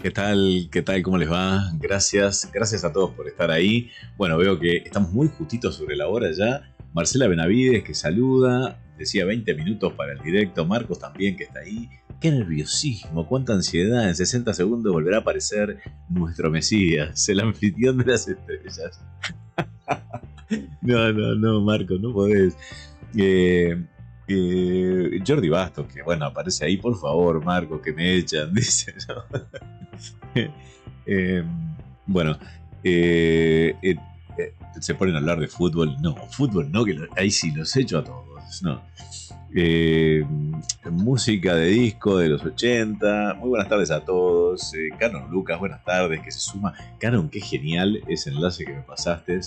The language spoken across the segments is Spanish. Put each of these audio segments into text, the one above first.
¿Qué tal? ¿Qué tal? ¿Cómo les va? Gracias a todos por estar ahí. Bueno, veo que estamos muy justitos sobre la hora ya. Marcela Benavides que saluda, decía 20 minutos para el directo. Marcos también que está ahí. Qué nerviosismo, cuánta ansiedad. En 60 segundos volverá a aparecer nuestro Mesías, el anfitrión de las estrellas. No, Marcos, no podés. Jordi Bastos, que bueno, aparece ahí, por favor, Marcos, que me echan, dice, ¿no? eh, bueno, se ponen a hablar de fútbol. No, fútbol no, que ahí sí los echo a todos. No. Música de disco de los 80. Muy buenas tardes a todos. Canon Lucas, buenas tardes, que se suma. Canon, qué genial ese enlace que me pasaste.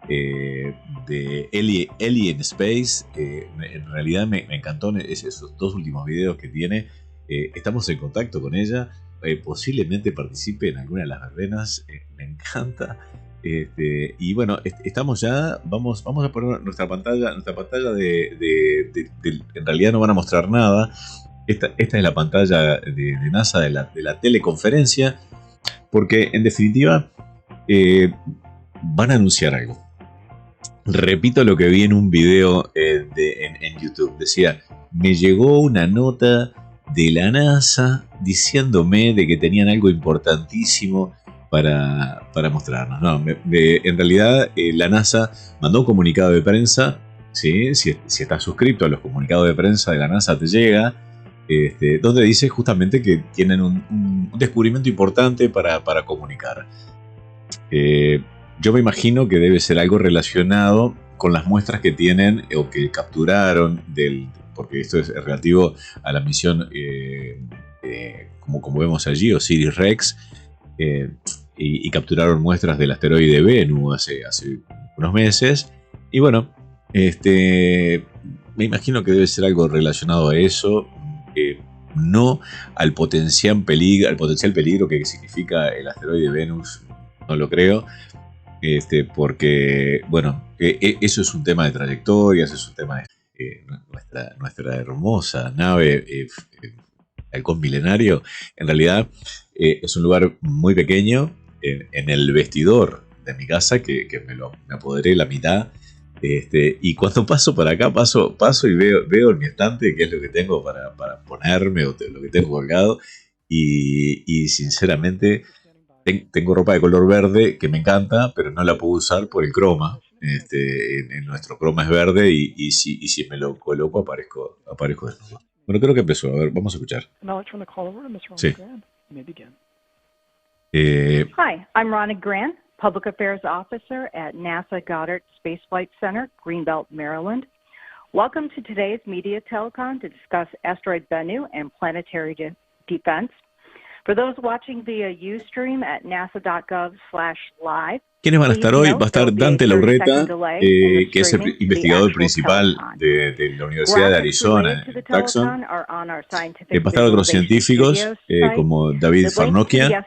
De Ellie en Space. En realidad me encantó esos dos últimos videos que tiene. Estamos en contacto con ella. Posiblemente participe en alguna de las verbenas. Me encanta. Y bueno, estamos ya. Vamos a poner nuestra pantalla. En realidad no van a mostrar nada. Esta es la pantalla de NASA de la teleconferencia. Porque en definitiva van a anunciar algo. Repito lo que vi en un video en YouTube. Decía, me llegó una nota de la NASA diciéndome de que tenían algo importantísimo para mostrarnos. No, en realidad la NASA mandó un comunicado de prensa. ¿Sí? Si estás suscrito a los comunicados de prensa de la NASA te llega. Donde dice justamente que tienen un descubrimiento importante para comunicar. Yo me imagino que debe ser algo relacionado con las muestras que tienen o que capturaron porque esto es relativo a la misión como vemos allí, OSIRIS-REx, y capturaron muestras del asteroide Bennu hace unos meses. Y bueno, me imagino que debe ser algo relacionado a eso, no al potencial peligro que significa el asteroide Venus, no lo creo. Porque, bueno, eso es un tema de trayectorias, es un tema de nuestra hermosa nave halcón milenario. En realidad es un lugar muy pequeño en el vestidor de mi casa que me apoderé la mitad. Y cuando paso para acá, paso y veo en mi estante qué es lo que tengo para ponerme o lo que tengo colgado. Y sinceramente tengo ropa de color verde que me encanta, pero no la puedo usar por el croma. En nuestro croma es verde y si me lo coloco aparezco desnudo. Bueno, creo que empezó. A ver, vamos a escuchar. Sí. Hi, I'm Ronna Grant, Public Affairs Officer at NASA Goddard Space Flight Center, Greenbelt, Maryland. Welcome to today's media telecon to discuss asteroid Bennu and planetary defense. For those watching via Ustream at nasa.gov/live. ¿Quiénes van a estar hoy? Va a estar Dante Laureta, que es el investigador principal de la Universidad de Arizona en Tucson. Va a estar otros científicos como David Farnokia,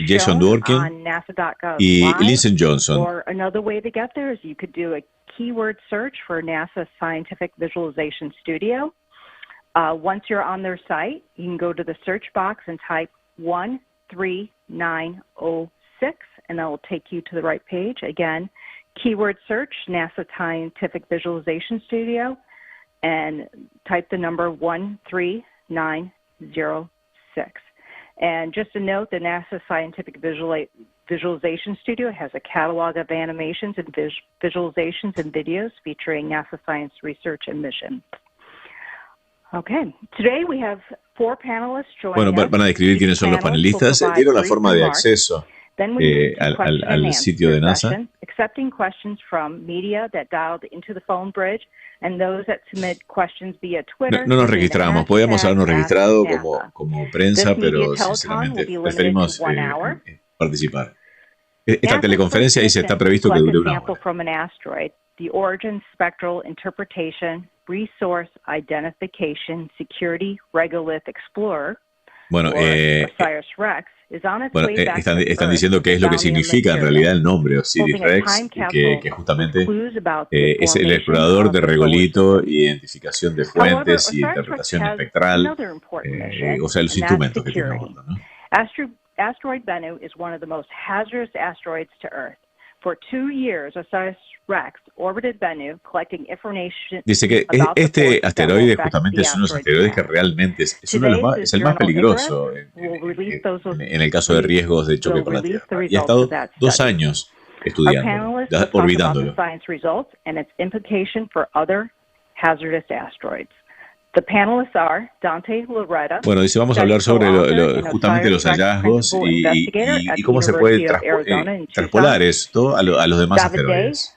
Jason Dworkin y Lindsey Johnson. Keyword search for NASA Scientific Visualization Studio. Once you're on their site, you can go to the search box and type 13906, and that will take you to the right page. Again, keyword search, NASA Scientific Visualization Studio, and type the number 13906. And just a note, the NASA Scientific Visualization Studio has a catalog of animations and visualizations and videos featuring NASA science research and mission. Okay. Today we have four panelists joining us. Van a describir quiénes son los panelistas. Dieron la forma de acceso al sitio de NASA. Accepting questions from media that dialed into the phone bridge and those that submit questions via Twitter. No nos registramos. Podíamos habernos registrado como prensa, pero sinceramente preferimos participar. Esta teleconferencia dice está previsto que dure una hora. The origin, spectral interpretation, resource identification, security, regolith explorer. Bueno, OSIRIS-REx is on its way back están diciendo qué es lo que significa en realidad el nombre OSIRIS-REx, que justamente es el explorador de regolito, identificación de fuentes y interpretación espectral, o sea, los instrumentos que tiene a bordo, ¿no? asteroid Bennu is one of the most hazardous asteroids to Earth. For 2 years, OSIRIS-REx orbited Bennu, collecting information. Dice que este asteroide justamente es uno de los asteroides que realmente es uno de los más, es el más peligroso en el caso de riesgos de choque con la Tierra. Y ha estado 2 años estudiando, orbitándolo. Bueno, dice, vamos a hablar sobre justamente los hallazgos y cómo se puede traspolar esto a los demás asteroides.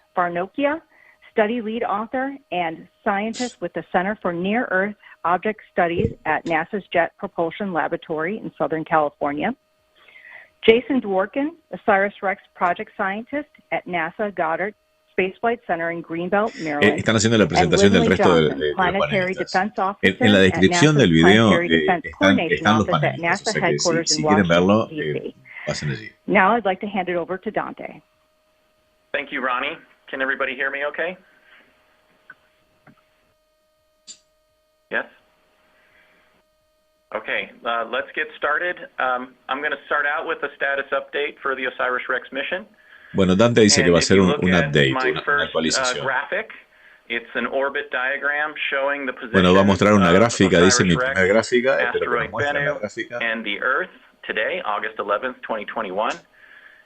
Study lead author and scientist with the Center for Near-Earth Object Studies at NASA's Jet Propulsion Laboratory in Southern California. Jason Dworkin, OSIRIS-REx project scientist at NASA Goddard Space Flight Center in Greenbelt, Maryland. Están haciendo la presentación del resto de los panelistas. En la descripción del video están los panelistas, o sea que si quieren verlo, pasen allí. Now I'd like to hand it over to Dante. Thank you, Ronnie. Can everybody hear me okay? Yes? Okay, let's get started. I'm going to start out with a status update for the OSIRIS-REx mission. Bueno, Dante dice que va a ser un update, una actualización. Bueno, va a mostrar una gráfica, dice mi primera gráfica, espero que nos muestre la gráfica. And the Earth today, August 11th, 2021.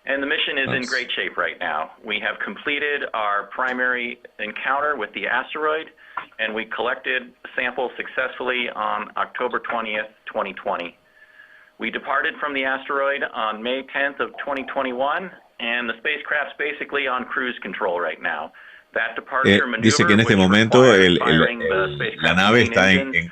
And the mission is in great shape right now. We have completed our primary encounter with the asteroid, and we collected samples successfully on October 20th, 2020. We departed from the asteroid on May 10th of 2021, and the spacecraft's basically on cruise control right now. Dice que en este momento la nave está en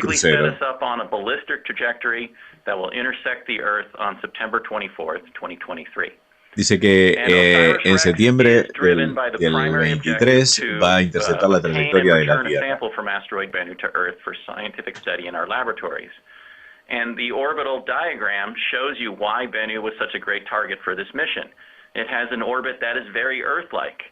crucero. Set us up on a ballistic trajectory that will intersect the Earth on September 24th, 2023. Dice que en septiembre del 23 va a interceptar la trayectoria de la Tierra. And the orbital diagram shows you why Bennu was such a great target for this mission. It has an orbit that is very Earth-like.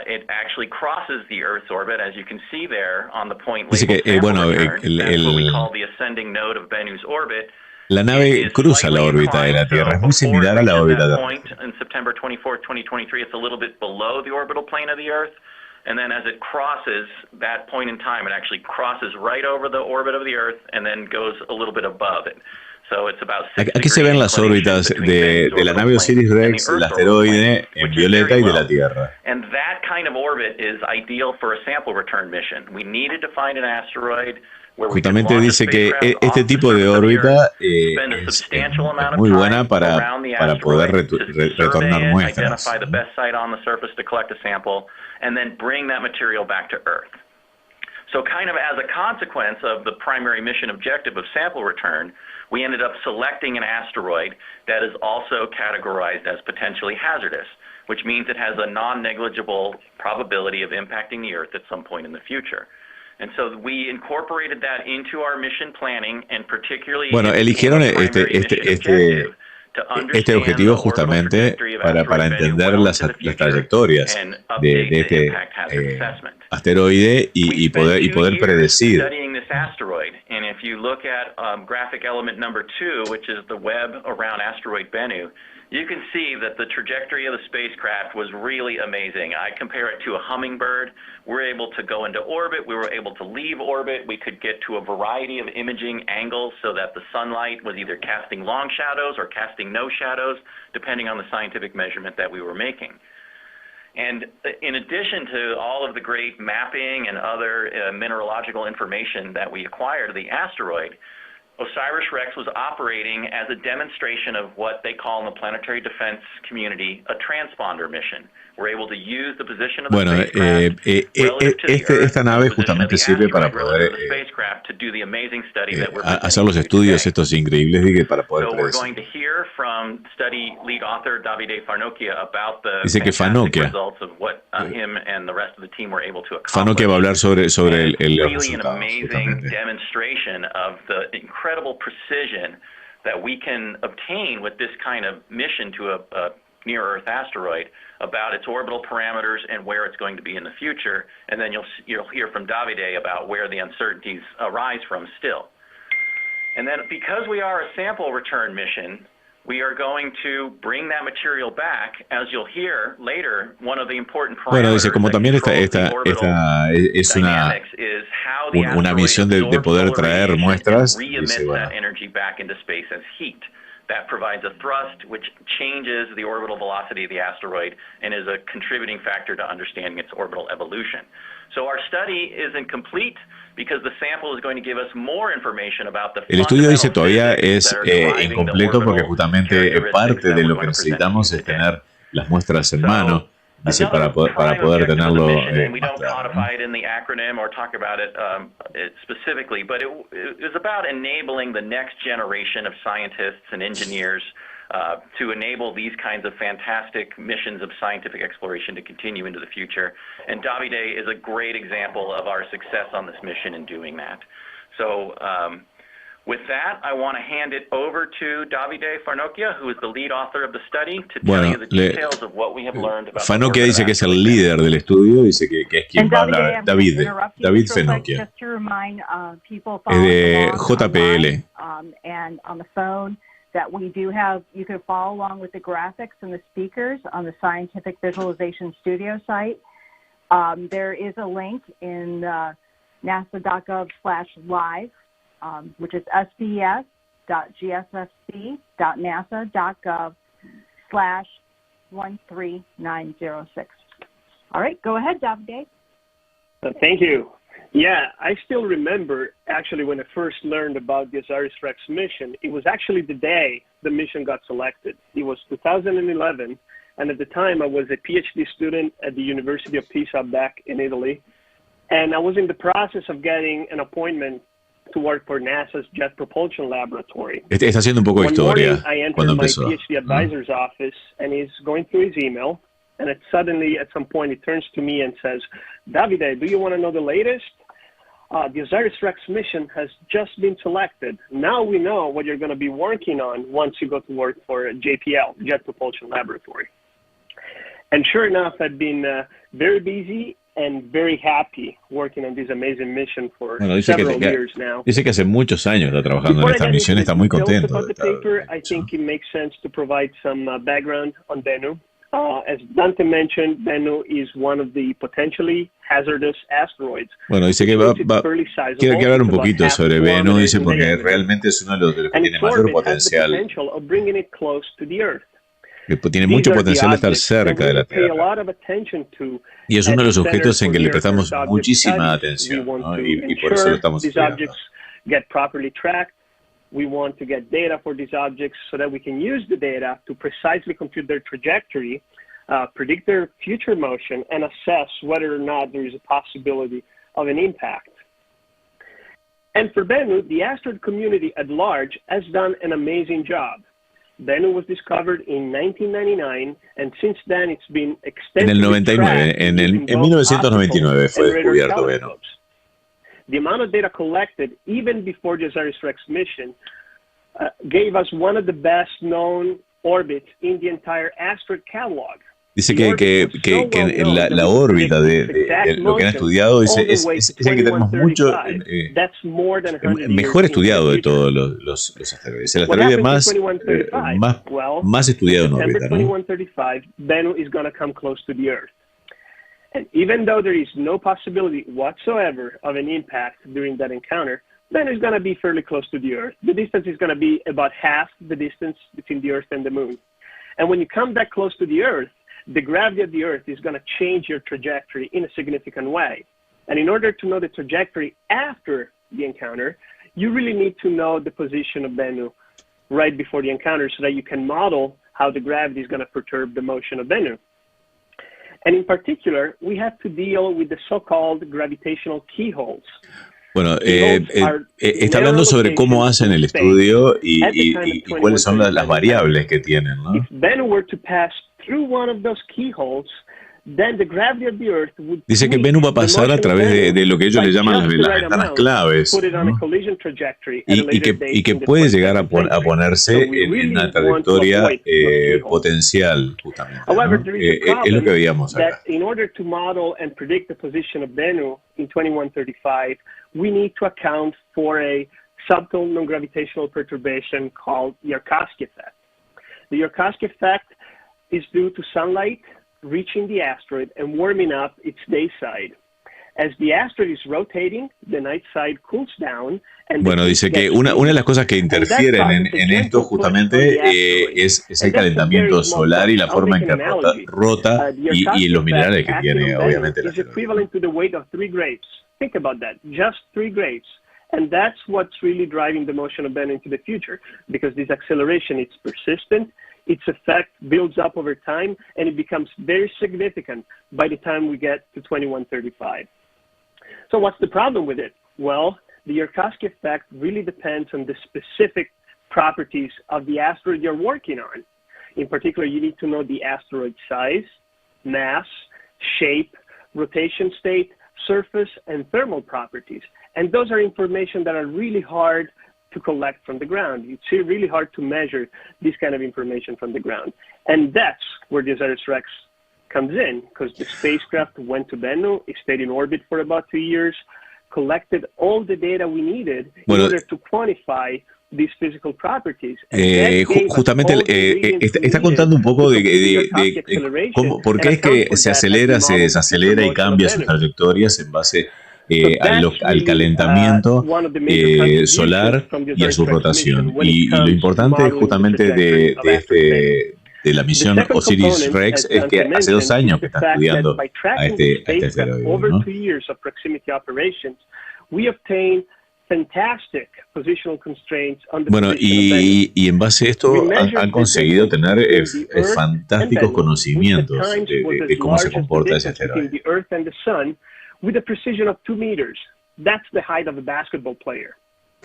It actually crosses the Earth's orbit, as you can see there on the point labeled sample return. That's what we call the ascending node of Bennu's orbit. La nave cruza la órbita de la Tierra, es muy similar a la órbita de la Tierra. In September 24th, 2023, it's a little bit below the orbital plane of the Earth, and then as it crosses that point in time, it actually crosses right over the orbit of the Earth and then goes a little bit above it. So it's about 6 Aquí se ven las órbitas de la nave OSIRIS-REx, del asteroide en violeta y de la Tierra. And that kind of orbit is ideal for a sample return mission. We needed to find an asteroid. Justamente dice que este tipo de órbita es muy buena para poder retornar muestras. So kind of as a consequence of the primary mission objective of sample return, we ended up selecting an asteroid that is also categorized as potentially hazardous, which means it has a non-negligible probability of impacting the Earth at some point in the future. And so we incorporated that into our mission planning, and particularly eligieron este objetivo justamente para entender las trayectorias de este asteroide y poder predecir. And if you look at graphic element number 2, which is the web around asteroid Bennu, you can see that the trajectory of the spacecraft was really amazing. I compare it to a hummingbird. We're able to go into orbit. We were able to leave orbit. We could get to a variety of imaging angles so that the sunlight was either casting long shadows or casting no shadows, depending on the scientific measurement that we were making. And in addition to all of the great mapping and other mineralogical information that we acquired of the asteroid, OSIRIS-REx was operating as a demonstration of what they call in the planetary defense community a transponder mission. We're able to use the position of the spacecraft esta nave justamente sirve para poder hacer los estudios estos increíbles para poder predecir. Dice que Farnokia va a hablar sobre el resultado, justamente. Incredible precision that we can obtain with this kind of mission to a near-Earth asteroid about its orbital parameters and where it's going to be in the future, and then you'll hear from Davide about where the uncertainties arise from still. And then because we are a sample return mission, we are going to bring that material back. As you'll hear later, one of the important Bueno, dice, parameters como that también controls the orbital es dynamics is how the una asteroid misión de absorbs poder solar traer radiation muestras, and dice, re-emits bueno, that energy back into space as heat. That provides a thrust which changes the orbital velocity of the asteroid and is a contributing factor to understanding its orbital evolution. So our study isn't complete because the sample is going to give us more information about the el estudio, dice, fundamental todavía physics es that are driving the incompleto porque orbital justamente characteristics parte de that we're lo que going to present to necesitamos you es today. tener las muestras en So, mano, dice, another para prime poder objective of the tenerlo mission, and we más don't claro, codify ¿no? it in the acronym or talk about it specifically, but it is about enabling the next generation of scientists and engineers to enable these kinds of fantastic missions of scientific exploration to continue into the future. And Davide is a great example of our success on this mission in doing that. So with that, I want to hand it over to Davide Farnokia, who is the lead author of the study, to tell you the details of what we have learned about Farnokia dice que es el líder del estudio, dice que es quien va a hablar. David Farnokia. Just to remind people Es de following JPL. And on the phone, that we do have, you can follow along with the graphics and the speakers on the Scientific Visualization Studio site. There is a link in nasa.gov/live, which is sbs.gsfc.nasa.gov/13906. All right, go ahead, Davide. Thank you. Yeah, I still remember, actually, when I first learned about the OSIRIS-REx mission, it was actually the day the mission got selected. It was 2011, and at the time, I was a PhD student at the University of Pisa back in Italy, and I was in the process of getting an appointment to work for NASA's Jet Propulsion Laboratory. Está haciendo un poco de historia cuando empezó. I entered my PhD advisor's office, and he's going through his email, and suddenly, at some point, he turns to me and says, Davide, do you want to know the latest? The OSIRIS-REx mission has just been selected. Now we know what you're going to be working on once you go to work for JPL, Jet Propulsion Laboratory. And sure enough, I've been very busy and very happy working on this amazing mission for several years now. Dice que hace muchos años está trabajando en esta misión, está muy contento. About the paper, I think it makes sense to provide some background on Bennu. As Dante mentioned, Bennu is one of the potentially hazardous asteroids. Bueno, dice que quiere hablar un poquito sobre Bennu, dice, porque realmente es uno de los que tiene mayor potencial. Tiene mucho potencial de estar cerca de la Tierra. Y es uno de los objetos en que le prestamos muchísima atención, ¿no? Y por eso lo estamos estudiando. We want to get data for these objects so that we can use the data to precisely compute their trajectory, predict their future motion, and assess whether or not there is a possibility of an impact. And for Bennu, the asteroid community at large has done an amazing job. Bennu was discovered in 1999, and since then it's been extensively tracked. En 1999 fue descubierto Bennu. The amount of data collected, even before the OSIRIS-REx mission, gave us one of the best known orbits in the entire asteroid catalog. Dice que la órbita de lo que han estudiado es el que tenemos mucho mejor estudiado de todos los asteroides. El asteroide más estudiado en órbita, ¿no? 2135, Bennu is going to come close to the Earth. And even though there is no possibility whatsoever of an impact during that encounter, Bennu is going to be fairly close to the Earth. The distance is going to be about half the distance between the Earth and the Moon. And when you come that close to the Earth, the gravity of the Earth is going to change your trajectory in a significant way. And in order to know the trajectory after the encounter, you really need to know the position of Bennu right before the encounter so that you can model how the gravity is going to perturb the motion of Bennu. And in particular, we have to deal with the so-called gravitational keyholes. Bueno, está hablando sobre cómo hacen el estudio y cuáles son las variables que tienen, ¿no? If Bennu were to pass through one of those keyholes, then the gravity of the Earth would dice que Bennu va a pasar a través de lo que ellos le llaman las ventanas claves, ¿no? y que puede llegar a ponerse en una trayectoria potencial, justamente, ¿no? Es lo que veíamos acá. In order to model and predict the position of Bennu in 2135, we need to account for a subtle non-gravitational perturbation called Yarkovsky effect. The Yarkovsky effect is due to sunlight reaching the asteroid and warming up its day side. As the asteroid is rotating, the night side cools down. Bueno, dice que una de las cosas que interfieren en esto justamente es el calentamiento solar y la forma en que rota y los minerales que tiene, obviamente, el asteroide. Think about that, just 3 grapes. And that's what's really driving the motion of Bennu into the future, because this acceleration, it's persistent, its effect builds up over time, and it becomes very significant by the time we get to 2135. So what's the problem with it? Well, the Yarkovsky effect really depends on the specific properties of the asteroid you're working on. In particular, you need to know the asteroid size, mass, shape, rotation state, surface, and thermal properties. And those are information that are really hard to collect from the ground. It's really hard to measure this kind of information from the ground. And that's where the OSIRIS-REx comes in, because the spacecraft went to Bennu, it stayed in orbit for about 2 years, collected all the data we needed in order to quantify these physical properties. Justamente está contando un poco de por qué es que se acelera, se desacelera y cambia sus trayectorias en base al calentamiento solar y a su rotación. Y lo importante justamente de la misión OSIRIS-REx es que hace 2 años que está estudiando a este asteroide, ¿no? Bueno, y en base a esto han conseguido tener fantásticos conocimientos de cómo se comporta ese asteroide.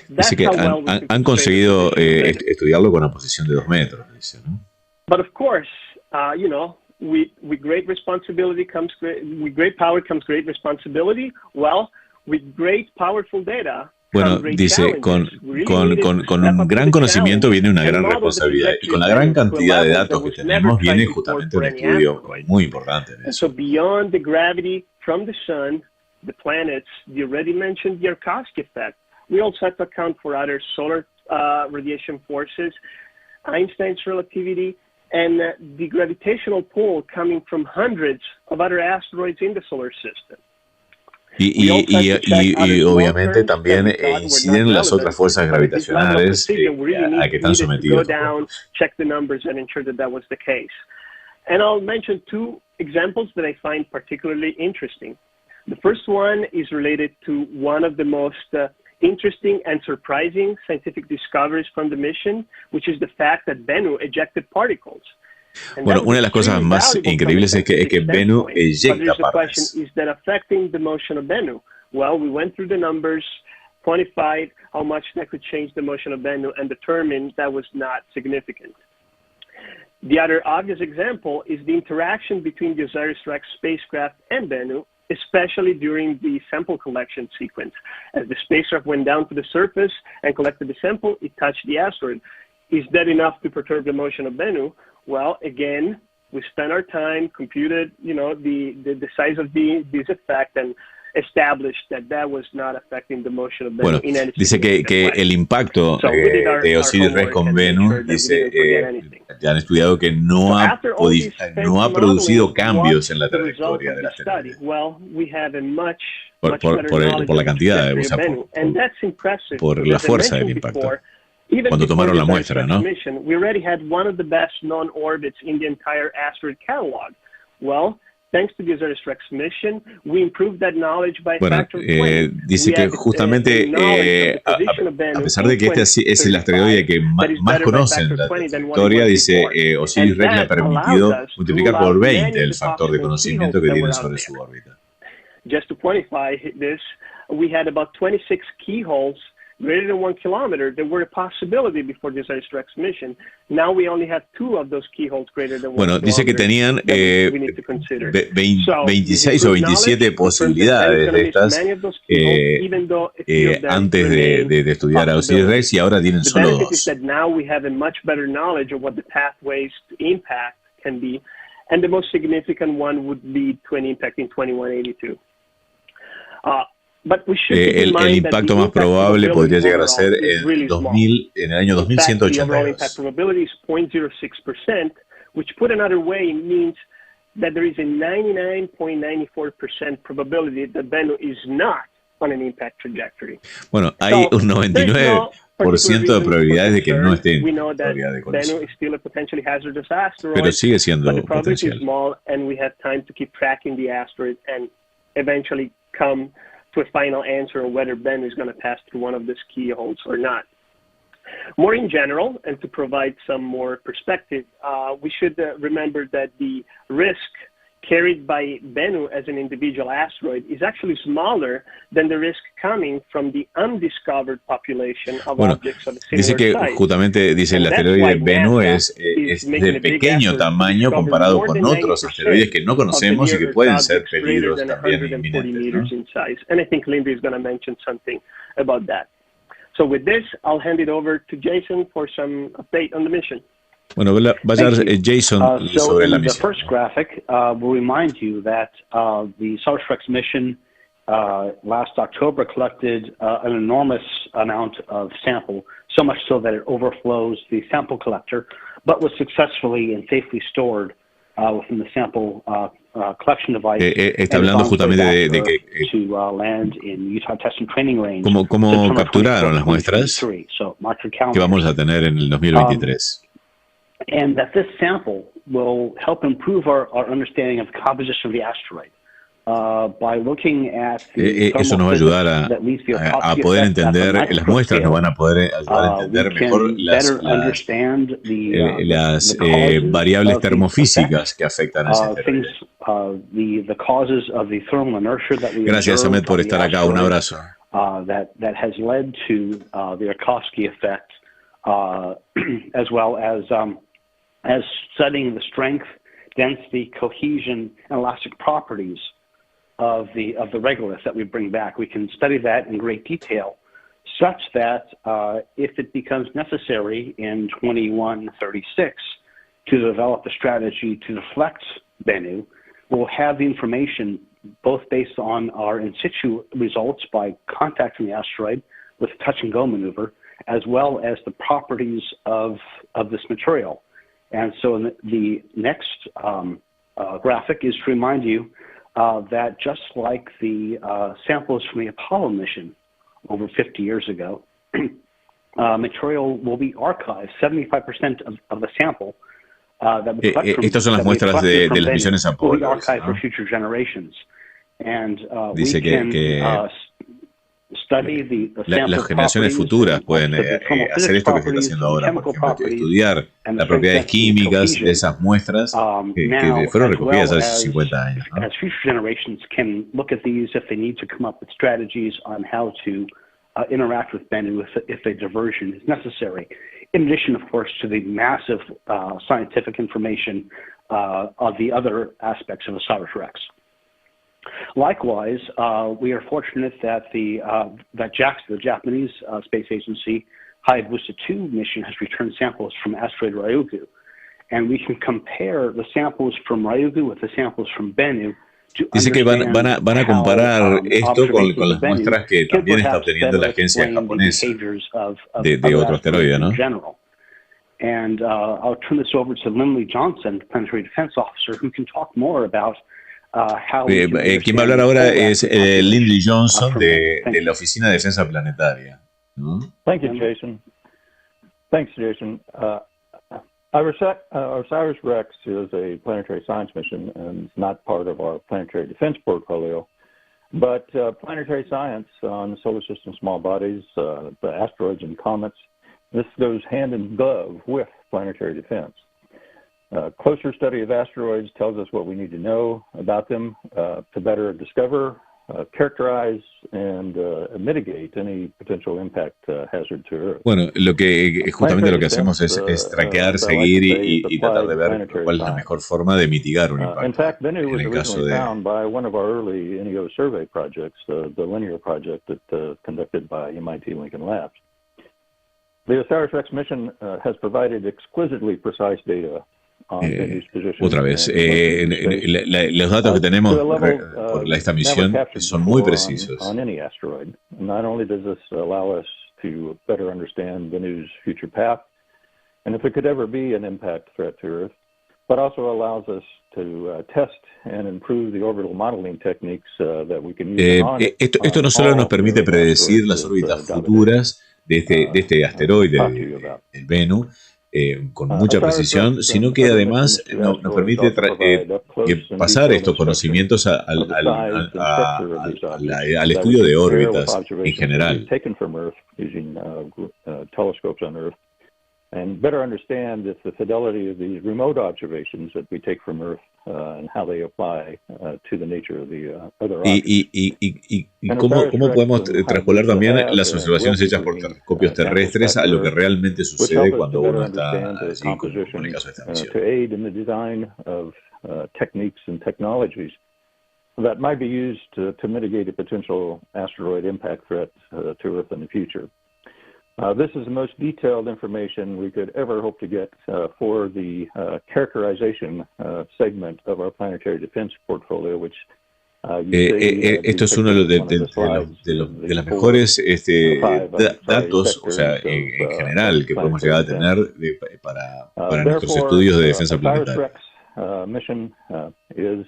Dice que han conseguido estudiarlo con una posición de 2 metros, dice, ¿no? But of course, you know, with great responsibility comes with great power comes great responsibility. Well, with great powerful data. Bueno, dice, con un gran conocimiento viene una gran responsabilidad. Y con la gran cantidad de datos que tenemos viene justamente un estudio muy importante. So beyond the gravity from the sun, the planets, the already mentioned Yarkovsky effect, we also have to account for other solar radiation forces, Einstein's relativity, and the gravitational pull coming from hundreds of other asteroids in the solar system. Y obviamente también inciden las otras fuerzas gravitacionales a que están sometidos. Check the numbers and ensure that was the case. And I'll mention 2 examples that I find particularly interesting. The first one is related to one of the most interesting and surprising scientific discoveries from the mission, which is the fact that Bennu ejected particles. Bueno, una de las cosas más increíbles es que Bennu eyecta partes. Is that affecting the motion of Bennu? Well, we went through the numbers, quantified how much that could change the motion of Bennu, and determined that was not significant. The other obvious example is the interaction between the OSIRIS-REx spacecraft and Bennu, especially during the sample collection sequence. As the spacecraft went down to the surface and collected the sample, it touched the asteroid. Is that enough to perturb the motion of Bennu? Well, again, we spent our time, computed, you know, the size of this effect, and established that was not affecting the motion of Bennu. Bueno, dice que el impacto de OSIRIS-REx con Bennu, dice, ya han estudiado que no ha producido cambios en la trayectoria del asteroide. Por la cantidad, o sea, por la fuerza del impacto. Cuando tomaron la muestra, ¿no? We already had one of the best known orbits in the entire asteroid catalog. Well, thanks to the OSIRIS-REx mission, we improved that knowledge by a factor of 20. Dice que justamente a pesar de que este es el asteroide que más conocen la trayectoria, dice OSIRIS-REx le ha permitido multiplicar por 20 el factor de conocimiento que tiene sobre su órbita. Just to quantify this, we had about 26 keyholes greater than 1 kilometer that were a possibility before the OSIRIS-REx mission. Now we only have 2 of those keyholes greater than 1 bueno, dice que tenían 26 o 27 posibilidades de estas antes de estudiar a OSIRIS-REx y ahora tienen solo 2. Now we have a much better knowledge of what the pathways to impact can be, and the most significant one would lead to an impact in 2182. El impacto más probable podría llegar a ser en el año 2182. Which put another way means that there is a 99.94% probability that Bennu is not on an impact trajectory. Bueno, hay un 99% de probabilidades de que no esté en probabilidad de colisión. Bennu is still a potentially hazardous asteroid, pero sigue siendo but the probability potencial. is small, and we have time to keep tracking the asteroid and eventually come to a final answer on whether Bennu is going to pass through one of these keyholes or not. More in general, and to provide some more perspective, we should remember that the risk carried by Bennu as an individual asteroid is actually smaller than the risk coming from the undiscovered population of objects of a similar dice que size. Justamente dice el asteroide Bennu es de pequeño tamaño comparado con otros asteroides que no conocemos y que pueden ser peligros también inminentes, ¿no? And I think Linda is going to mention something about that. So with this, I'll hand it over to Jason for some update on the mission. Bueno, va a dar Jason sobre la misión. The first graphic will remind you that the OSIRIS-REx mission last October collected an enormous amount of sample, so much so that it overflows the sample collector, but was successfully and safely stored within the sample collection device. Está hablando justamente de que cómo capturaron las muestras que vamos a tener en el 2023. And that this sample will help improve our understanding of the composition of the asteroid. By looking at eso nos va a ayudar a poder entender, las muestras nos van a poder ayudar a entender mejor las variables termofísicas que afectan a ese asteroide. Gracias, Ahmed, por estar acá. Un abrazo. That has led to the Yarkovsky effect, as well as studying the strength, density, cohesion, and elastic properties of the regolith that we bring back. We can study that in great detail, such that if it becomes necessary in 2136 to develop a strategy to deflect Bennu, we'll have the information both based on our in situ results by contacting the asteroid with a touch and go maneuver, as well as the properties of this material. And so in the next graphic is to remind you that just like the samples from the Apollo mission over 50 years ago, material will be archived. 75% of the sample that we collect from, estas son las muestras de las misiones Apollo, will be archived for future generations. And dice que las generaciones futuras pueden hacer esto que se está haciendo ahora, por ejemplo, estudiar las propiedades químicas de esas muestras que fueron recogidas hace 50 años, ¿no? As future generations can look at these if they need to come up with strategies on how to interact with Bennu if a diversion is necessary. In addition, of course, to the massive scientific information of the other aspects of OSIRIS-REx. Likewise, we are fortunate that that JAXA, the Japanese space agency, Hayabusa 2 mission has returned samples from asteroid Ryugu, and we can compare the samples from Ryugu with the samples from Bennu. Dice que van a comparar esto con las muestras que también está obteniendo la agencia japonesa de otro asteroide, ¿no? And I'll turn this over to Lindley Johnson, Planetary Defense Officer, who can talk more about quien va a hablar ahora es Lindley Johnson de la Oficina de Defensa Planetaria, ¿no? Thank you, Jason. Thanks, Jason. OSIRIS-REx is a planetary science mission and it's not part of our planetary defense portfolio. But planetary science on the solar system, small bodies, the asteroids and comets, this goes hand in glove with planetary defense. Closer study of asteroids tells us what we need to know about them to better discover, characterize, and mitigate any potential impact hazard to Earth. Bueno, justamente lo que hacemos es traquear, seguir y tratar de ver cuál es la mejor forma de mitigar un impacto. In fact, Bennu was originally found by one of our early NEO survey projects, the Linear project that conducted by MIT Lincoln Labs. The OSIRIS-REx mission has provided exquisitely precise data Otra vez, los datos que tenemos por esta misión son muy precisos. Not only does this allow us to better understand Bennu's future path, and if it could ever be an impact threat to Earth, but also allows us to test and improve the orbital modeling techniques that we can use on it. Esto no solo nos permite predecir las órbitas futuras de este asteroide, el Bennu, con mucha precisión, sino que además nos permite pasar estos conocimientos al estudio de órbitas en general. And better understand if the fidelity of these remote observations that we take from Earth and how they apply to the nature of the other objects. Y cómo podemos traspolar también las observaciones hechas por telescopios terrestres a lo que realmente sucede cuando uno está allí, como en el caso de esta misión. To aid in the design of techniques and technologies that might be used to mitigate a potential asteroid impact threat to Earth in the future. This is the most detailed information we could ever hope to get for the characterization segment of our planetary defense portfolio, which esto es uno de los mejores datos, o sea, en general, que podemos llegar a tener para nuestros estudios de defensa planetaria. Mission is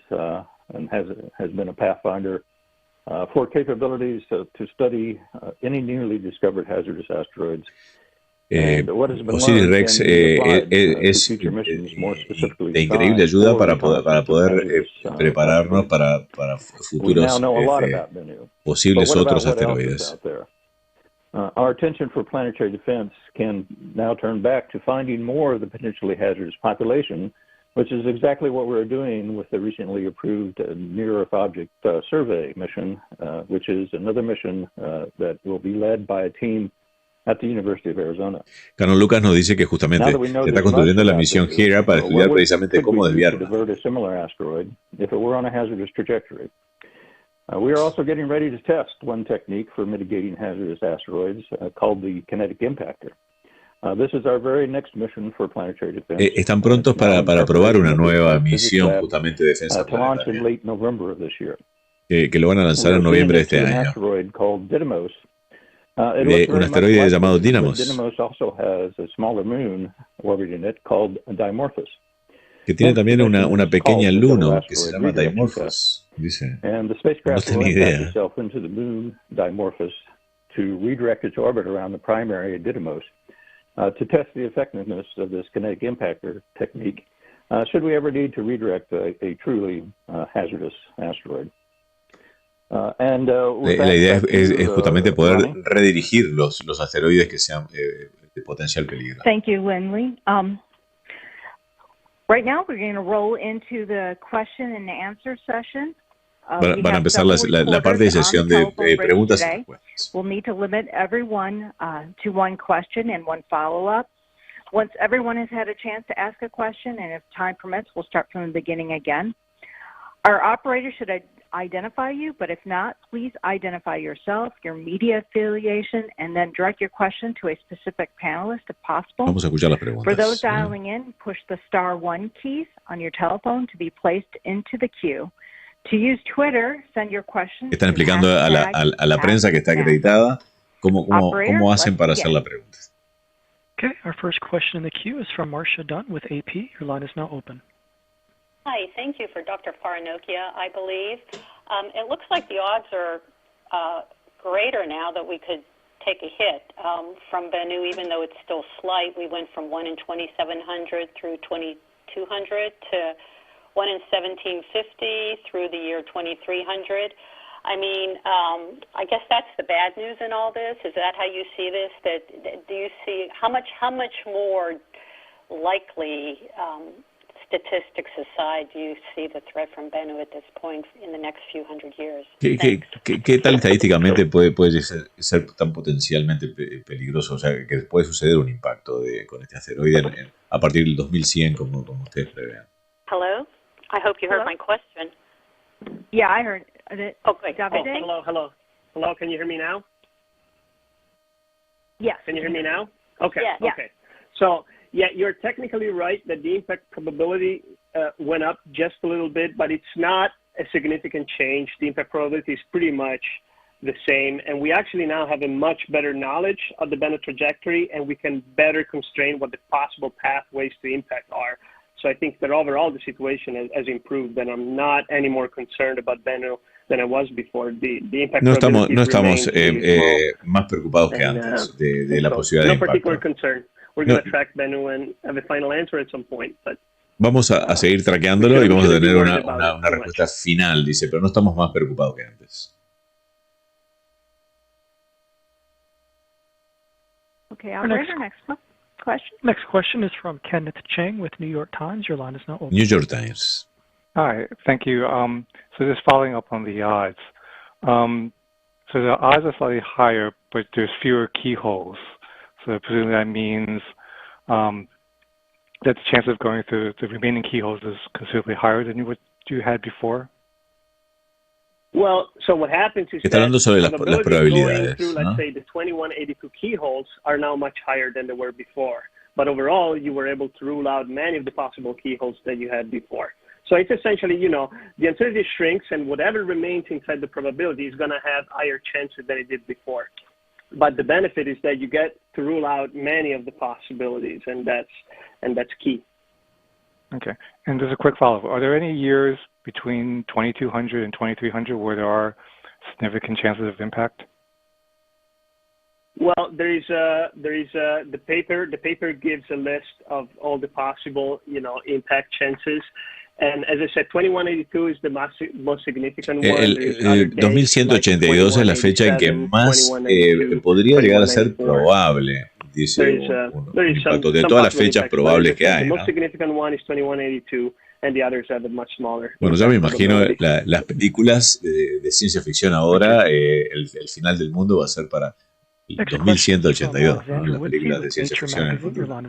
and has been a pathfinder for capabilities to study any newly discovered hazardous asteroids. OSIRIS-REx es de increíble ayuda para poder prepararnos para futuros posibles otros asteroides. Our attention for planetary defense can now turn back to finding more of the potentially hazardous population, which is exactly what we're doing with the recently approved Near-Earth Object Survey mission, which is another mission that will be led by a team at the University of Arizona. Canon Lucas nos dice que justamente se está construyendo la misión HERA para estudiar precisamente cómo desviarla. We are also getting ready to test one technique for mitigating hazardous asteroids called the kinetic impactor. This is our very next mission for planetary defense. Están prontos para probar una nueva misión justamente de defensa planetaria, que lo van a lanzar en noviembre de este año. Un asteroide llamado Dínamos, que tiene también una pequeña luna que se llama Dimorphos. Dice, no tenía idea. To test the effectiveness of this kinetic impactor technique, should we ever need to redirect a truly hazardous asteroid. La idea es justamente poder redirigir los asteroides que sean de potencial peligro. Thank you, Lindley. Right now we're going to roll into the question and answer session. Van a empezar la parte de sesión de preguntas y respuestas. We'll need to limit everyone to one question and one follow-up. Once everyone has had a chance to ask a question, and if time permits, we'll start from the beginning again. Our operator should identify you, but if not, please identify yourself, your media affiliation, and then direct your question to a specific panelist if possible. Vamos a escuchar las preguntas. For those dialing in, push the *1 keys on your telephone to be placed into the queue. To use Twitter, send your questions. Están explicando a la prensa que está acreditada cómo hacen para hacer la pregunta. Okay, our first question in the queue is from Marcia Dunn with AP. Your line is now open. Hi, thank you for Dr. Faranokia, I believe. It looks like the odds are greater now that we could take a hit from Bennu, even though it's still slight. We went from 1 in 2,700 through 2,200 to 1 in 1,750 through the year 2,300. I mean, I guess that's the bad news in all this. Is that how you see this? Do you see how much more likely, statistics aside, do you see the threat from Bennu at this point in the next few hundred years? ¿Qué tal estadísticamente puede ser tan potencialmente peligroso? O sea, que puede suceder un impacto con este asteroide a partir del 2100, como ustedes prevén. Hello? I hope you heard my question. Yeah, I heard it. Okay. Hello. Can you hear me now? Yes. Can you hear me now? Okay. Yeah. Okay. So Yeah, you're technically right that the impact probability went up just a little bit, but it's not a significant change. The impact probability is pretty much the same, and we actually now have a much better knowledge of the Bennu trajectory, and we can better constrain what the possible pathways to impact are. So I think that overall the situation has improved, and I'm not any more concerned about Bennu than I was before. The impact No estamos, probability no estamos remains really small. más preocupados que And, antes de la so, posibilidad de no particular impacto. concern. We're No. going to track Bennu and have a final answer at some point, but Vamos a seguir traqueándolo y vamos a tener una respuesta final, dice, pero no estamos más preocupados que antes. Okay, operator, next question. Next question is from Kenneth Chang with New York Times. Your line is now open. New York Times. Hi, thank you. So just following up on the odds. So the odds are slightly higher, but there's fewer keyholes. So presumably that means that the chance of going through the remaining keyholes is considerably higher than what you had before? Well, so what happens is Está hablando sobre las probabilidades, through, ¿no? let's say, the 2182 keyholes are now much higher than they were before. But overall, you were able to rule out many of the possible keyholes that you had before. So it's essentially, you know, the uncertainty shrinks, and whatever remains inside the probability is going to have higher chances than it did before. But the benefit is that you get to rule out many of the possibilities, and that's key. Okay. And just a quick follow-up. Are there any years between 2200 and 2300 where there are significant chances of impact? Well, the paper. The paper gives a list of all the possible, you know, impact chances. And as I said, 2182 is the most significant one. El 2182 es la fecha en que más podría llegar a ser probable, dice un impacto de todas las fechas probables que hay, The ¿no? most significant one is 2182, and the others are the much smaller. Bueno, ya me imagino las películas de ciencia ficción ahora, el final del mundo va a ser para el 2182, ¿no? Las películas de ciencia ficción en el futuro.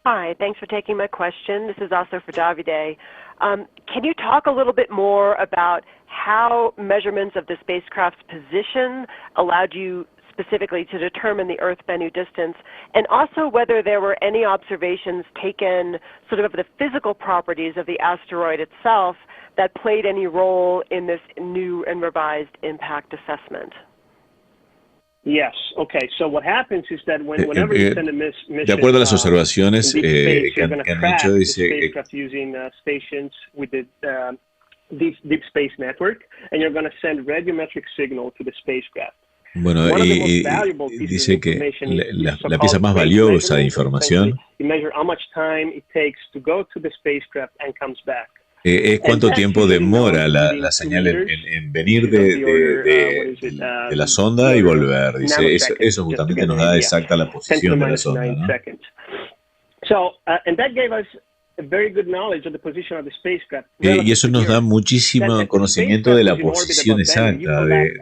Hi, thanks for taking my question. This is also for Davide. Can you talk a little bit more about how measurements of the spacecraft's position allowed you specifically to determine the Earth-Bennu distance, and also whether there were any observations taken sort of the physical properties of the asteroid itself that played any role in this new and revised impact assessment? Yes. Okay. So what happens is that whenever you send a mission, de acuerdo a las observaciones que han hecho, dice spacecraft using stations with the deep space network, and you're going to send radiometric signal to the spacecraft. Bueno, y dice que la pieza más valiosa de información es cuánto tiempo demora la señal en venir de la sonda y volver. Dice, eso justamente nos da exacta la posición de la sonda, ¿no? Y eso nos da muchísimo conocimiento de la posición exacta de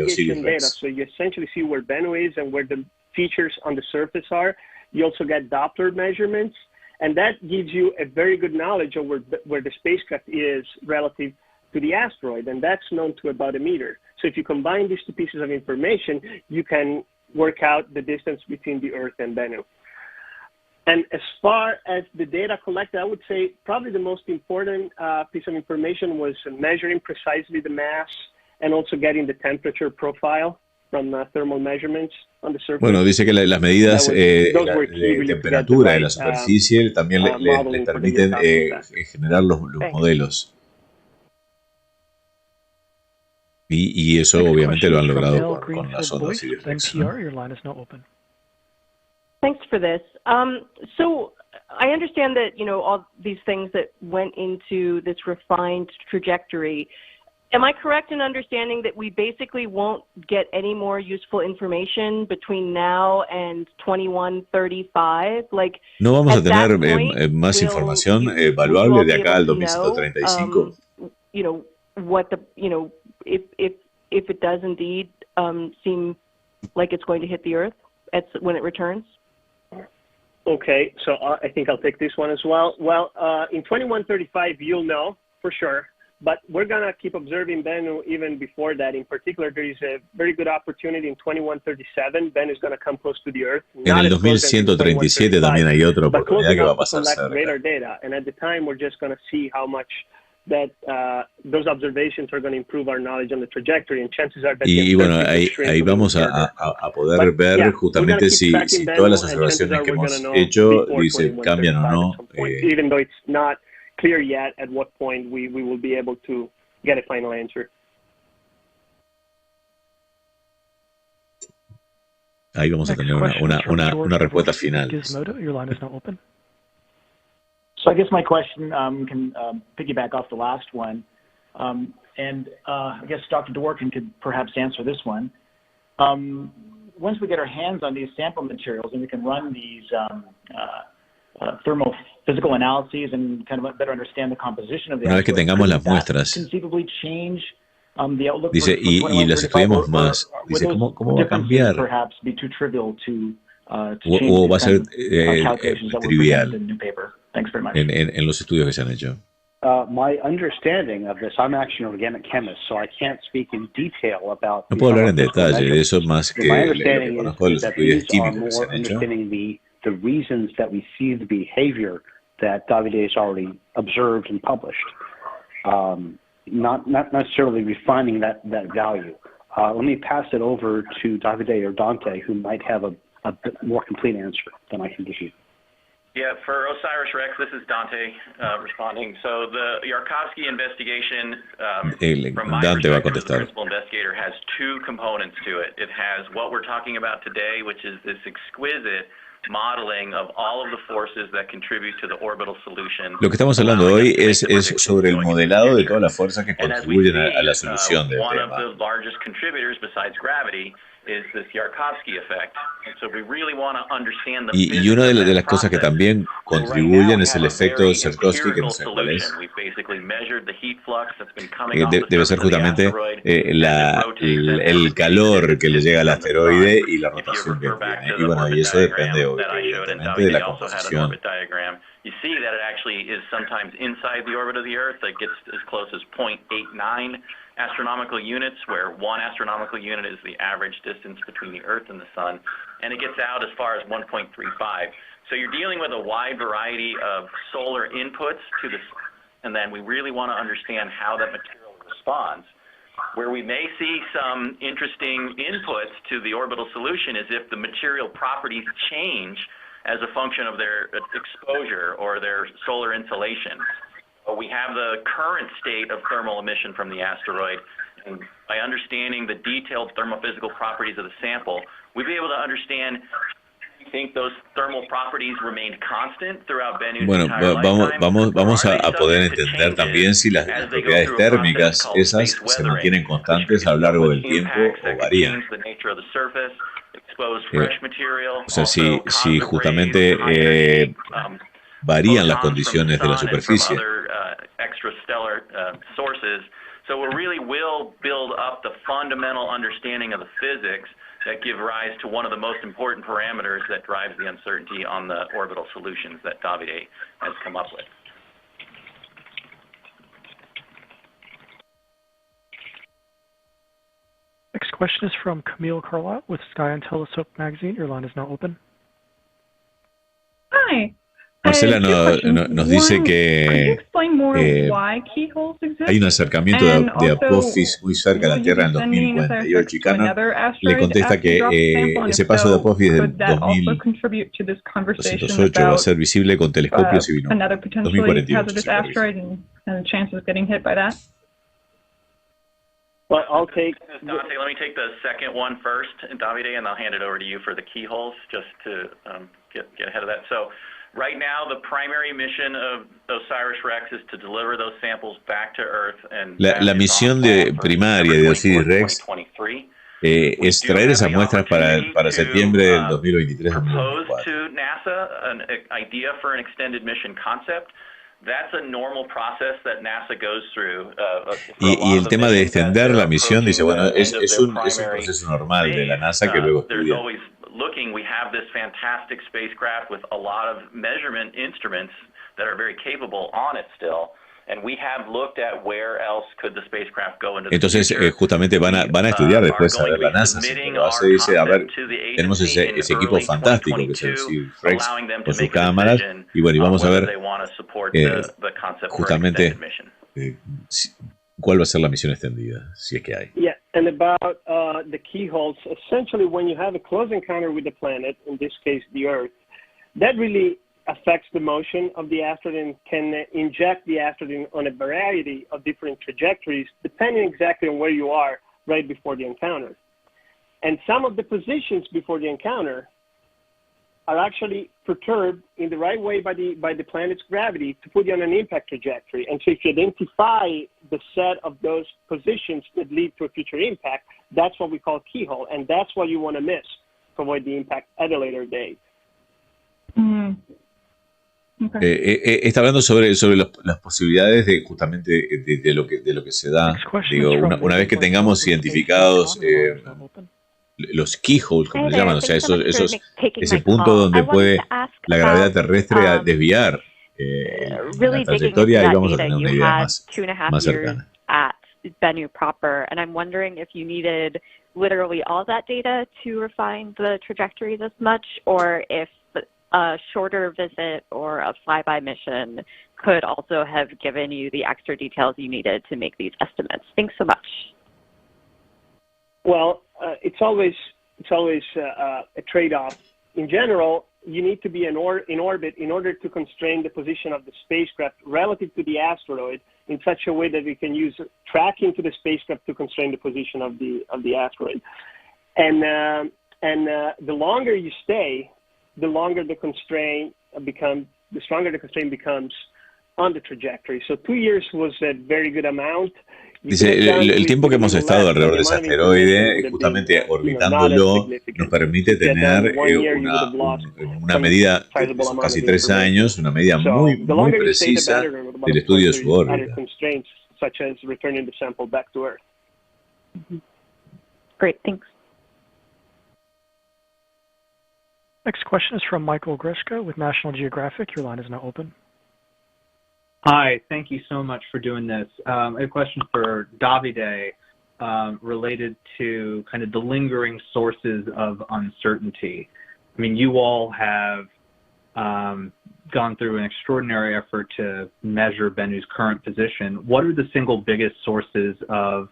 OSIRIS-REx. So you essentially see where Bennu is and where the features on the surface are. You also get Doppler measurements, and that gives you a very good knowledge of where the spacecraft is relative to the asteroid, and that's known to about 1 meter. So if you combine these two pieces of information, you can work out the distance between the Earth and Bennu. And as far as the data collected, I would say probably the most important piece of information was measuring precisely the mass and also getting the temperature profile from thermal measurements on the surface. Bueno, dice que las medidas de temperatura de la superficie también le permiten generar los modelos. Y eso obviamente lo han logrado con la sonda OSIRIS-REx, ¿no? Thanks for this. So I understand that, you know, all these things that went into this refined trajectory. Am I correct in understanding that we basically won't get any more useful information between now and 2135? Like, no vamos a tener más información valuable de acá al 2135. You know, what the, you know, if it does indeed seem like it's going to hit the Earth when it returns? Okay, so I think I'll take this one as well. Well, in 2135, you'll know for sure, But we're going to keep observing Bennu even before that. In particular, there is a very good opportunity in 2137. Bennu is going to come close to the Earth. En el 2137 también hay otra oportunidad que va a pasar cerca. Radar data, and at the time, we're just going to see how much that those observations are going to improve our knowledge on the trajectory, and chances are that. Y bueno, ahí vamos a poder ver justamente si todas las observaciones que hemos hecho cambian o no. Even though it's not clear yet at what point we will be able to get a final answer. Ahí vamos a tener una respuesta final. Gizmodo, your line is now open. So I guess my question can piggyback off the last one. And I guess Dr. Dworkin could perhaps answer this one. Once we get our hands on these sample materials and we can run these thermophysical analyses and kind of better understand the composition of the Una vez que tengamos las muestras, conceivably change the outlook dice, y las estudiamos más, dice, ¿cómo va a cambiar? Perhaps be too trivial to o va a ser trivial en los estudios que se han hecho. My understanding of this, I'm actually an organic chemist, so I can't speak in detail about. No puedo hablar en detalle de eso más que lo que conozco de los estudios químicos que se han hecho. The reasons that we see the behavior that Davide has already observed and published, not necessarily refining that value. Let me pass it over to Davide or Dante, who might have a bit more complete answer than I can give you. Yeah, for OSIRIS-REx, this is Dante responding. So the Yarkovsky investigation, from my perspective as the principal investigator, has two components to it. It has what we're talking about today, which is this exquisite modeling of all of the forces that contribute to the orbital solution. Lo que estamos hablando hoy es sobre el modelado de todas las fuerzas que contribuyen a la solución del one tema. of the largest contributors besides gravity is this Yarkovsky effect. And so we really want to understand the Y una de las cosas que también contribuyen es el efecto Yarkovsky, que no sé cuál es. Debe ser justamente el calor que le llega al asteroide y la rotación que tiene. Y bueno, y eso depende evidentemente de la composición. You see that it actually is sometimes inside the orbit of the Earth. It gets as close as 0.89 astronomical units, where 1 astronomical unit is the average distance between the Earth and the Sun, and it gets out as far as 1.35. So you're dealing with a wide variety of solar inputs to the Sun, and then we really want to understand how that material responds. Where we may see some interesting inputs to the orbital solution is if the material properties change as a function of their exposure or their solar insolation. We have the current state of thermal emission from the asteroid, and by understanding the detailed thermophysical properties of the sample, we'll be able to understand. I think those thermal properties remained constant throughout Bennu's entire lifetime. Vamos a poder entender también si las propiedades térmicas esas se mantienen constantes a lo largo del tiempo o varían. O sea, si justamente varían las condiciones de la superficie. Extrastellar sources. So we really will build up the fundamental understanding of the physics that give rise to one of the most important parameters that drives the uncertainty on the orbital solutions that Davide has come up with. Next question is from Camille Carlisle with Sky and Telescope magazine. Your line is now open. Hi. Marcela nos dice que hay un acercamiento de Apophis muy cerca de la Tierra en 2058. Y Chicano le contesta que ese paso de Apophis del 2208 va a ser visible con telescopios y binóculos. 2048. Well, I'll take Dante, let me take the second one first, Davide, and I'll hand it over to you for the keyholes, just to get ahead of that. So, right now, the primary mission of OSIRIS-REx is to deliver those samples back to Earth. And la misión primaria de OSIRIS-REx es traer esas muestras para septiembre del 2023-2024. To NASA an idea for an extended mission concept. That's a normal process that NASA goes through. Y el tema de extender la misión, dice, bueno, es un proceso normal de la NASA que luego estudia. Looking, we have this fantastic spacecraft with a lot of measurement instruments that are very capable on it still. Entonces, justamente van a estudiar después a ver la NASA, si lo hace, dice, a ver, tenemos ese equipo fantástico que es el OSIRIS-REx con sus cámaras, y bueno, y vamos a ver justamente cuál va a ser la misión extendida, si es que hay. Yeah, and about the keyholes, essentially when you have a close encounter with the planet, in this case the Earth, that really affects the motion of the asteroid and can inject the asteroid on a variety of different trajectories depending exactly on where you are right before the encounter. And some of the positions before the encounter are actually perturbed in the right way by the planet's gravity to put you on an impact trajectory. And so if you identify the set of those positions that lead to a future impact, that's what we call keyhole, and that's what you want to miss to avoid the impact at a later date. Mm. Está hablando sobre las posibilidades de justamente de lo que se da. Digo, una vez que tengamos identificados los keyholes, como se llaman, o sea, ese punto donde puede la gravedad terrestre desviar la trayectoria, y vamos a tener una idea más cercana. At Bennu proper, and I'm wondering if you needed literally all that data to refine the trajectory this much, or if a shorter visit or a flyby mission could also have given you the extra details you needed to make these estimates. Thanks so much. Well, it's always a trade-off. In general, you need to be in orbit in order to constrain the position of the spacecraft relative to the asteroid in such a way that we can use tracking to the spacecraft to constrain the position of the asteroid. And the longer you stay, the longer the constraint becomes, the stronger the constraint becomes on the trajectory. So 2 years was a very good amount. Dice, el tiempo que hemos estado alrededor de ese asteroide, justamente orbitándolo, nos permite tener una medida, de esos casi 3 años, una medida muy precisa del estudio de su órbita. Great, thanks. Next question is from Michael Grishka with National Geographic. Your line is now open. Hi, thank you so much for doing this. I have a question for Davide related to kind of the lingering sources of uncertainty. I mean, you all have gone through an extraordinary effort to measure Bennu's current position. What are the single biggest sources of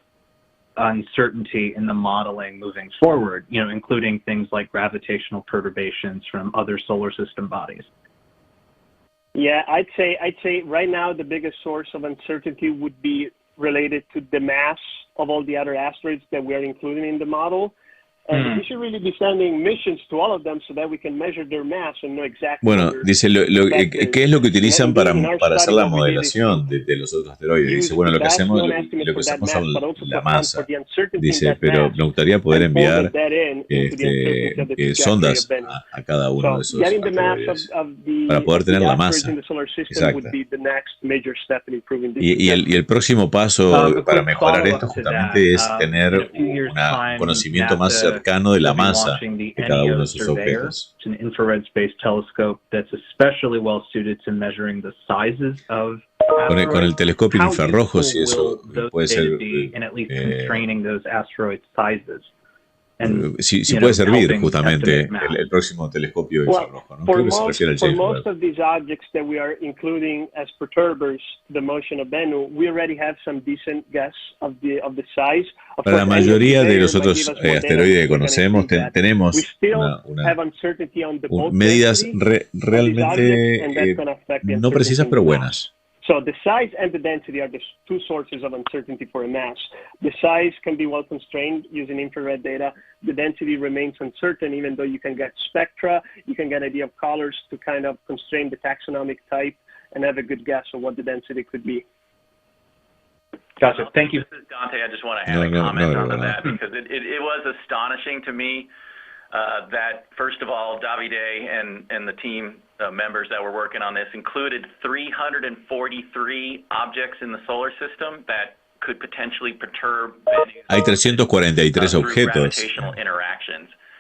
uncertainty in the modeling moving forward, you know, including things like gravitational perturbations from other solar system bodies? Yeah, I'd say right now the biggest source of uncertainty would be related to the mass of all the other asteroids that we are including in the model. And we should really be sending missions to all of them so that we can measure their mass and know exactly. Bueno, dice, ¿qué es lo que utilizan para hacer la modelación de los otros asteroides? Dice, bueno, lo que hacemos son la masa. Dice, pero me gustaría poder enviar sondas a cada uno de esos asteroides para poder tener la masa. Exacto. Y el próximo paso para mejorar esto justamente es tener un conocimiento más cercano de la masa de cada uno de esos objetos. It's an infrared space telescope that's especially well suited to measuring the sizes of con el telescopio infrarrojo, si eso puede ser si puede servir justamente el próximo telescopio infrarrojo, ¿no? Creo que se refiere al James Webb. For most of these objects that we are including as perturbers the motion of Bennu, we already have some decent guess of the size. Para la mayoría de los otros asteroides que conocemos, tenemos medidas realmente no precisas, pero buenas. So the size and the density are the two sources of uncertainty for a mass. The size can be well constrained using infrared data. The density remains uncertain, even though you can get spectra, you can get idea of colors to kind of constrain the taxonomic type and have a good guess of what the density could be. Gotcha. Thank you. This is Dante. I just want to add a comment onto that because it was astonishing to me that, first of all, Davide and the team members that were working on this included 343 objects in the solar system that could potentially perturb Hay 343 objetos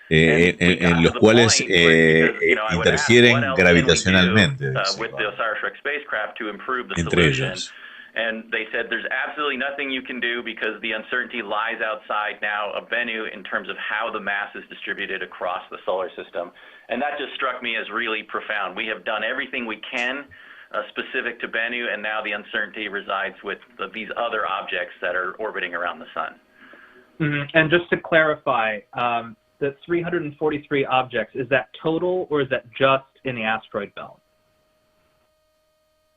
en los cuales interfieren gravitacionalmente with the OSIRIS-REx spacecraft to improve the entre solution. ellos. And they said there's absolutely nothing you can do because the uncertainty lies outside now of Bennu in terms of how the mass is distributed across the solar system. And that just struck me as really profound. We have done everything we can specific to Bennu, and now the uncertainty resides with these other objects that are orbiting around the sun. And just to clarify, the 343 objects, is that total or is that just in the asteroid belt?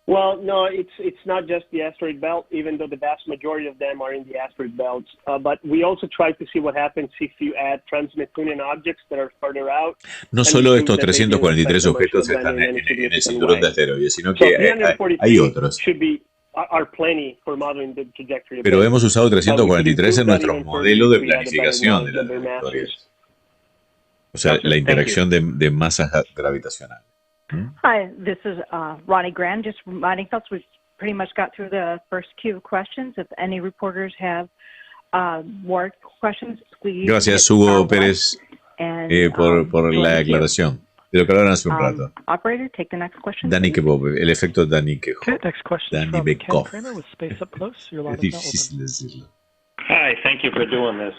Well, no, it's not just the asteroid belt, even though the vast majority of them are in the asteroid belts. But we also try to see what happens if you add trans-Neptunian objects that are further out. No solo estos 343 objetos están en el cinturón de asteroides, sino que hay otros. Pero hemos usado 343 en nuestro modelo de planificación de las trayectorias. O sea, la interacción de masas gravitacionales. Hi, this is Ronnie Grand. Just reminding folks, we've pretty much got through the first queue of questions. If any reporters have more questions, please. Gracias, Hugo Pérez, por la aclaración. De lo que hablaron hace un rato. Operator, take the next question. Dani Kebov, el efecto Dani Kebov. Okay, next question Dani from Bekov. Ken Kramer with Space Up Close. Your line Es is now difícil open. decirlo. Hi, thank you for doing this.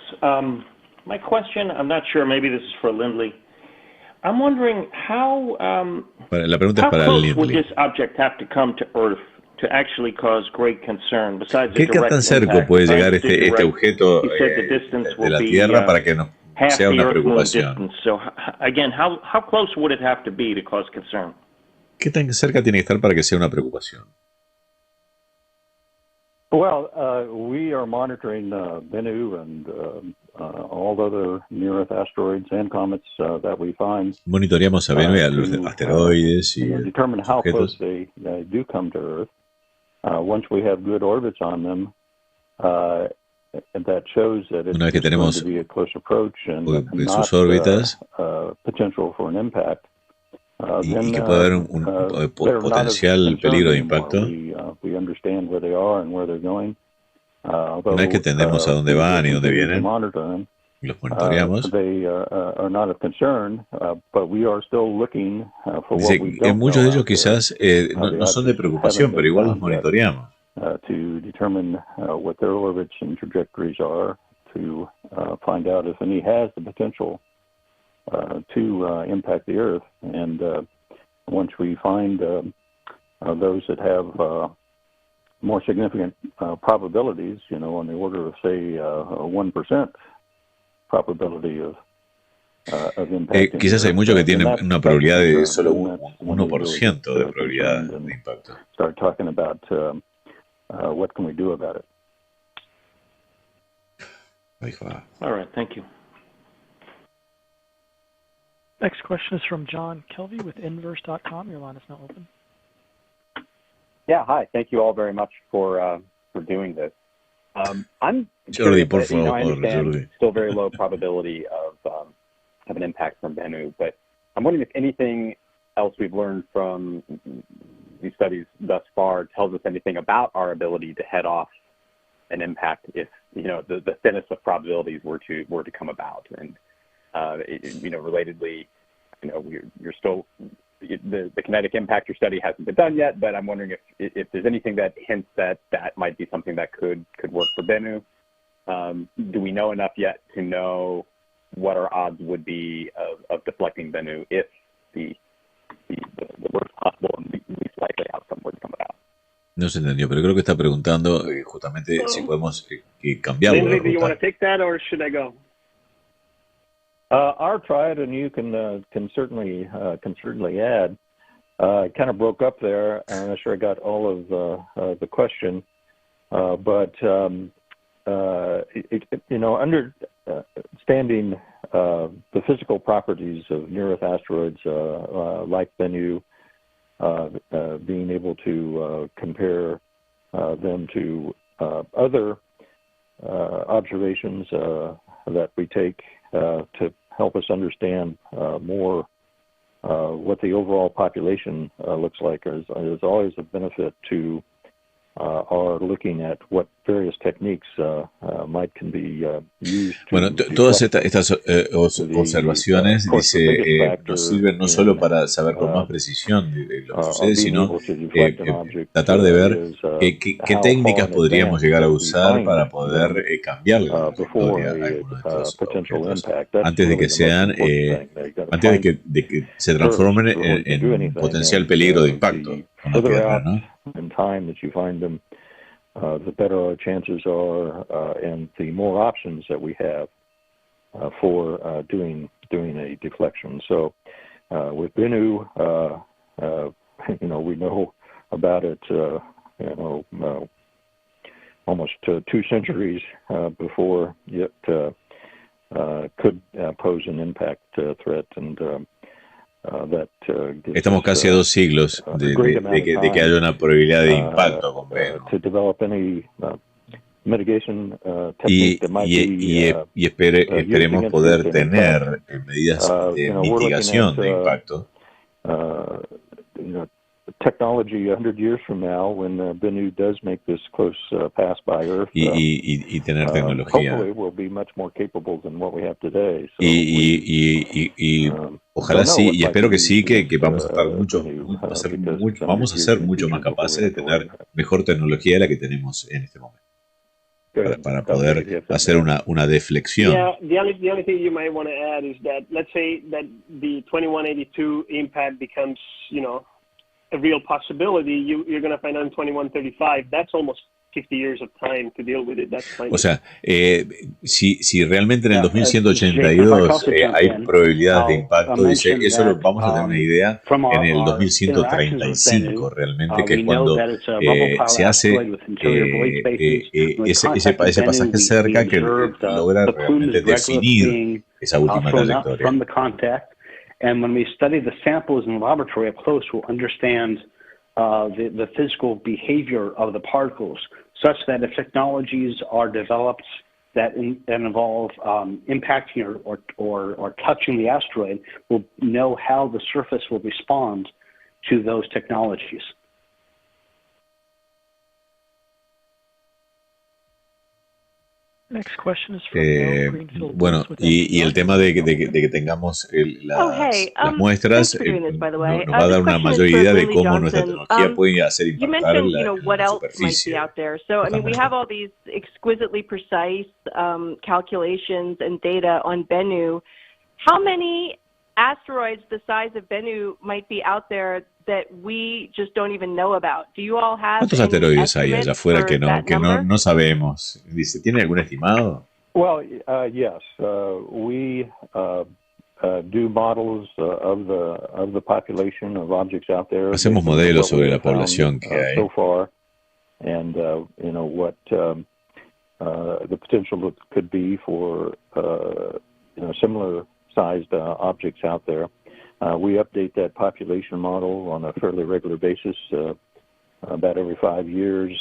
My question, I'm not sure, maybe this is for Lindley. I'm wondering how La pregunta es para close would Lindley. this object have to come to Earth to actually cause great concern? Besides ¿Qué the direct tan cerca impact, puede llegar besides the este direct, objeto he said the distance de will la be, Tierra para que no half sea the una Earth-Moon preocupación? distance. So again, how close would it have to be to cause concern? ¿Qué tan cerca tiene que estar para que sea una preocupación? Well, we are monitoring Bennu and all other near-Earth asteroids and comets that we find. Monitoreamos a Bennu y a los asteroides y determine how objetos. close they do come to Earth. Once we have good orbits on them, and that shows that it's Una vez que going tenemos to be a close approach and en not sus órbitas potential for an impact. y que puede haber un potencial peligro de impacto. We understand where they are and where they're going. Una vez que entendemos a dónde van y dónde vienen, y los monitoreamos. They are not of concern, but we are still looking for Dice what we que don't muchos de know ellos quizás no son de preocupación, pero igual los monitoreamos. To determine what their orbits and trajectories are, to find out if any has the potential to impact the Earth. And once we find those that have more significant probabilities, you know, on the order of, say, 1% probability of impacting. Quizás hay muchos que tienen una probabilidad de solo un 1% de probabilidad de impacto. Start talking about what can we do about it. All right, thank you. Next question is from John Kelvey with inverse.com. Your line is now open. Yeah, hi. Thank you all very much for doing this. I'm Jordi, por curious, you know, I favor, understand Jordi. still very low probability of an impact from Bennu, but I'm wondering if anything else we've learned from these studies thus far tells us anything about our ability to head off an impact if, you know, the thinnest of probabilities were to come about. And you know, relatedly, you know, you're still the kinetic impactor study hasn't been done yet, but I'm wondering if there's anything that hints that might be something that could work for Bennu. Do we know enough yet to know what our odds would be of deflecting Bennu if the worst possible and least likely outcome would come about? No se entendió, pero creo que está preguntando justamente si podemos cambiar la Lindley, do you want ruta. to take that or should I go? I'll try it, and you can certainly add. It kind of broke up there. I'm not sure I got all of the question, but you know, understanding the physical properties of near-Earth asteroids like Bennu, being able to compare them to other observations that we take to help us understand more what the overall population looks like is always a benefit to are looking at what various techniques can be used. Bueno, todas estas observaciones, dice, nos sirven no solo para saber con más precisión de lo que sucede, sino tratar de ver qué técnicas podríamos llegar a usar para poder cambiarle la trayectoria a algunos de estos objetos antes de que sean, antes de que se transformen en potencial peligro de impacto con la Tierra, ¿no? In time that you find them, the better our chances are, and the more options that we have for doing a deflection. So, with Bennu, we know about it, almost 2 centuries before it could pose an impact threat, and estamos casi a 2 siglos de que haya una probabilidad de impacto con Bennu. Y esperemos poder tener medidas de mitigación de impacto. Technology 100 years from now, when Bennu does make this close pass by Earth, y tener tecnología. Hopefully we'll be much more capable than what we have today. So ojalá sí, y espero que sí, que vamos a estar vamos a ser mucho más capaces de tener mejor tecnología de la que tenemos en este momento. Para poder hacer una deflexión. Yeah, the only thing you might want to add is that, let's say that the 2182 impact becomes, a real possibility, you're going to find out in 2135. That's almost 50 years of time to deal with it. O sea, si realmente en el 2182 hay probabilidades de impacto, dice, eso lo vamos a tener una idea en el 2135 realmente, que es cuando se hace ese pasaje cerca que logra realmente definir esa última trayectoria. And when we study the samples in the laboratory up close, we'll understand the physical behavior of the particles, such that if technologies are developed that involve impacting or touching the asteroid, we'll know how the surface will respond to those technologies. Next question is from bueno, y el tema de que tengamos las muestras nos va a dar una mayor idea de cómo nuestra tecnología puede hacer impactar la superficie. So, I mean, we have all these exquisitely precise calculations and data on Bennu. How many asteroids the size of Bennu might be out there that we just don't even know about? Do you all have ¿Cuántos asteroides hay allá afuera que no sabemos? Dice, ¿tiene algún estimado? Well, yes, we do models of the population of objects out there. Hacemos modelos sobre la población que hay. So far, and what the potential could be for similar sized objects out there. We update that population model on a fairly regular basis, about every 5 years,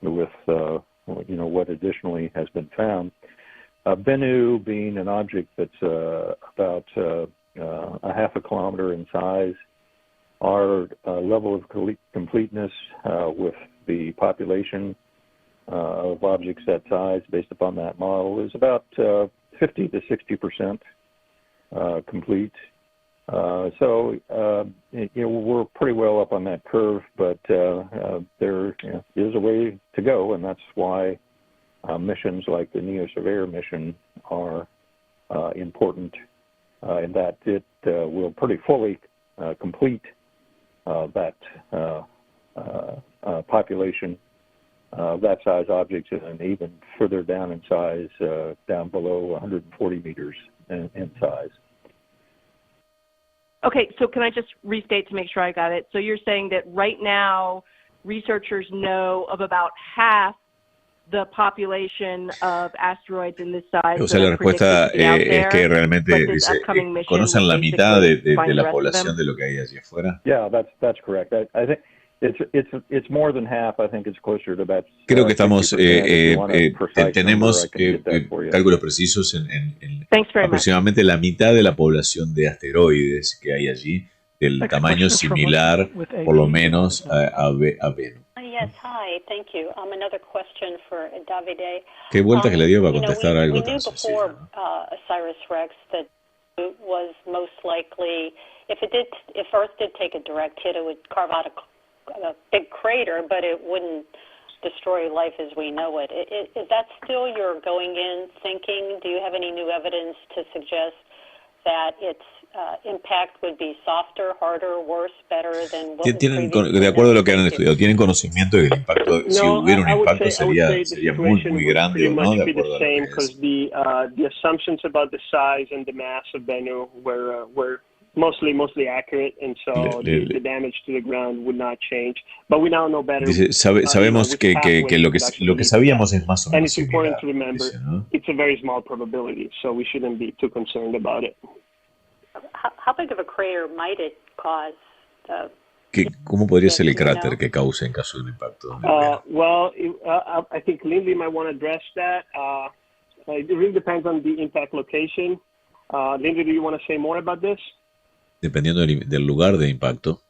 with what additionally has been found. Bennu being an object that's about a half a kilometer in size, our level of completeness with the population of objects that size based upon that model is about 50 to 60% complete. So we're pretty well up on that curve, but there is a way to go, and that's why missions like the NEO-Surveyor mission are important in that it will pretty fully complete that population of that size objects, and even further down in size, down below 140 meters in size. Okay, so can I just restate to make sure I got it? So you're saying that right now researchers know of about half the population of asteroids in this size. O sea, la respuesta es que realmente dice, conocen la mitad de la población de lo que hay allí afuera. Yeah, that's correct. I think it's more than half. I think it's closer to about. Creo que estamos tenemos cálculos precisos en aproximadamente la mitad de la población de asteroides que hay allí, del tamaño similar, por lo menos, a Bennu. Yes, hi. Hi, thank you. Another question for Davide. Qué vuelta que le dio para You know, contestar we algo knew tan sencillo. before OSIRIS-REx that it was most likely, if Earth did take a direct hit, it would carve out a big crater, but it wouldn't destroy life as we know it. Is that still your going in thinking? Do you have any new evidence to suggest that its impact would be softer, harder, worse, better than what was previously De acuerdo a lo que han known? estudiado, ¿tienen conocimiento de que el impacto, si No, hubiera un I would impacto, say the sería situation muy would grande pretty o no, much de be the acuerdo a lo same que because es? the assumptions about the size and the mass of Bennu were mostly accurate, and so the damage to the ground would not change. But we now know better. Dice, sabemos which que pathways lo would actually que lead to sabíamos that. es más o And menos it's important similar, to remember dice, ¿no? it's a very small probability, so we shouldn't be too concerned about it. How big of a crater might it cause? ¿Cómo podría ser el cráter que cause en caso de un impacto? Well, I think Lindley might want to address that. It really depends on the impact location. Lindley, do you want to say more about this? Dependiendo del lugar de impacto.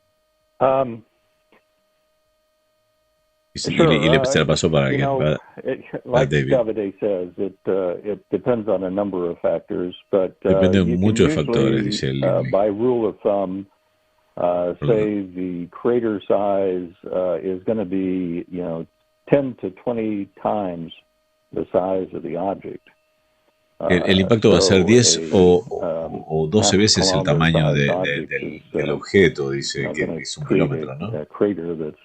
Y se la pasó para alguien. Like David. Davide says, it depends on a number of factors, but Depende de you muchos can factores, usually, dice Lindley. by rule of thumb, say the crater size is going to be, 10 to 20 times the size of the object. El impacto va a ser 10 o 12 veces el tamaño del objeto, dice que es un kilómetro, ¿no? A crater that's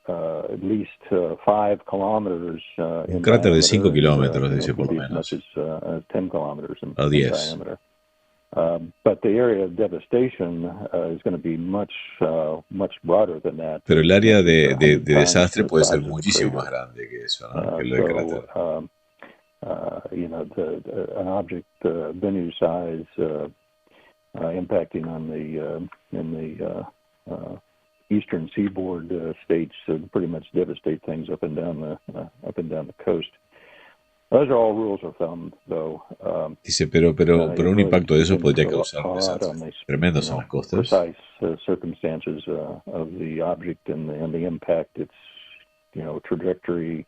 at least 5 kilometers Un cráter de 5 kilómetros, dice por lo menos. 10 kilometers in O 10. diameter. But the area of devastation is going to be much broader than that. Pero el área de desastre puede ser muchísimo más grande que eso, ¿no? Que lo del cráter. An object Bennu size impacting on the eastern seaboard states pretty much devastate things up and down the coast. Those are all rules of thumb, though. Dice, pero un impacto de eso podría causar desastres tremendos en las costas. Precise circumstances of the object and the impact, its trajectory,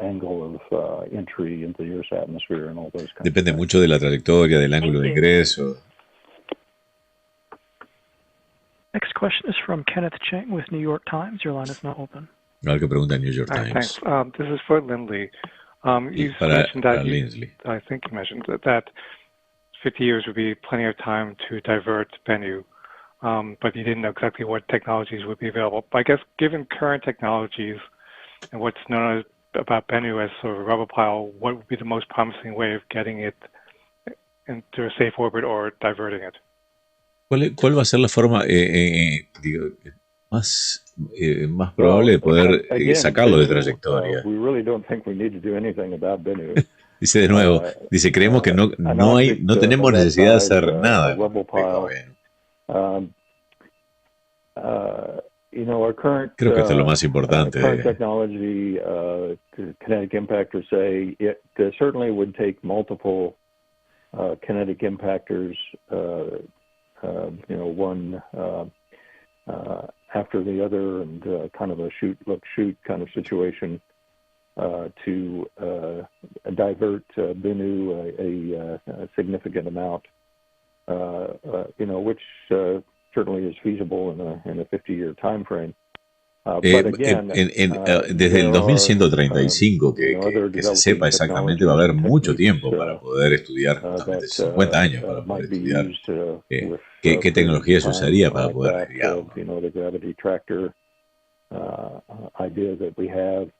angle of entry into the Earth's atmosphere, and all those kinds. Depende mucho de la trayectoria, del ángulo de ingreso. Next question is from Kenneth Cheng with New York Times. Your line is now open. A ver qué pregunta New York Times. Thanks. This is for Lindley. You mentioned that I think you mentioned that 50 years would be plenty of time to divert Bennu, but you didn't know exactly what technologies would be available. But I guess given current technologies and what's known about Bennu as sort of a rubble pile, what would be the most promising way of getting it into a safe orbit or diverting it? ¿Cuál va a ser la forma más probable de poder sacarlo de trayectoria? Dice de nuevo, creemos que no tenemos necesidad de hacer nada. Creo que esto es lo más importante. Current technology, kinetic impactors say it certainly would take multiple kinetic impactors, one after the other, and kind of a shoot kind of situation to divert Bennu a significant amount, which certainly is feasible in a 50-year time frame. Desde el 2135, que se sepa exactamente, va a haber mucho tiempo para poder estudiar, justamente 50 años para poder estudiar qué tecnología se usaría para poder desviarlo. The gravity tractor idea that we have,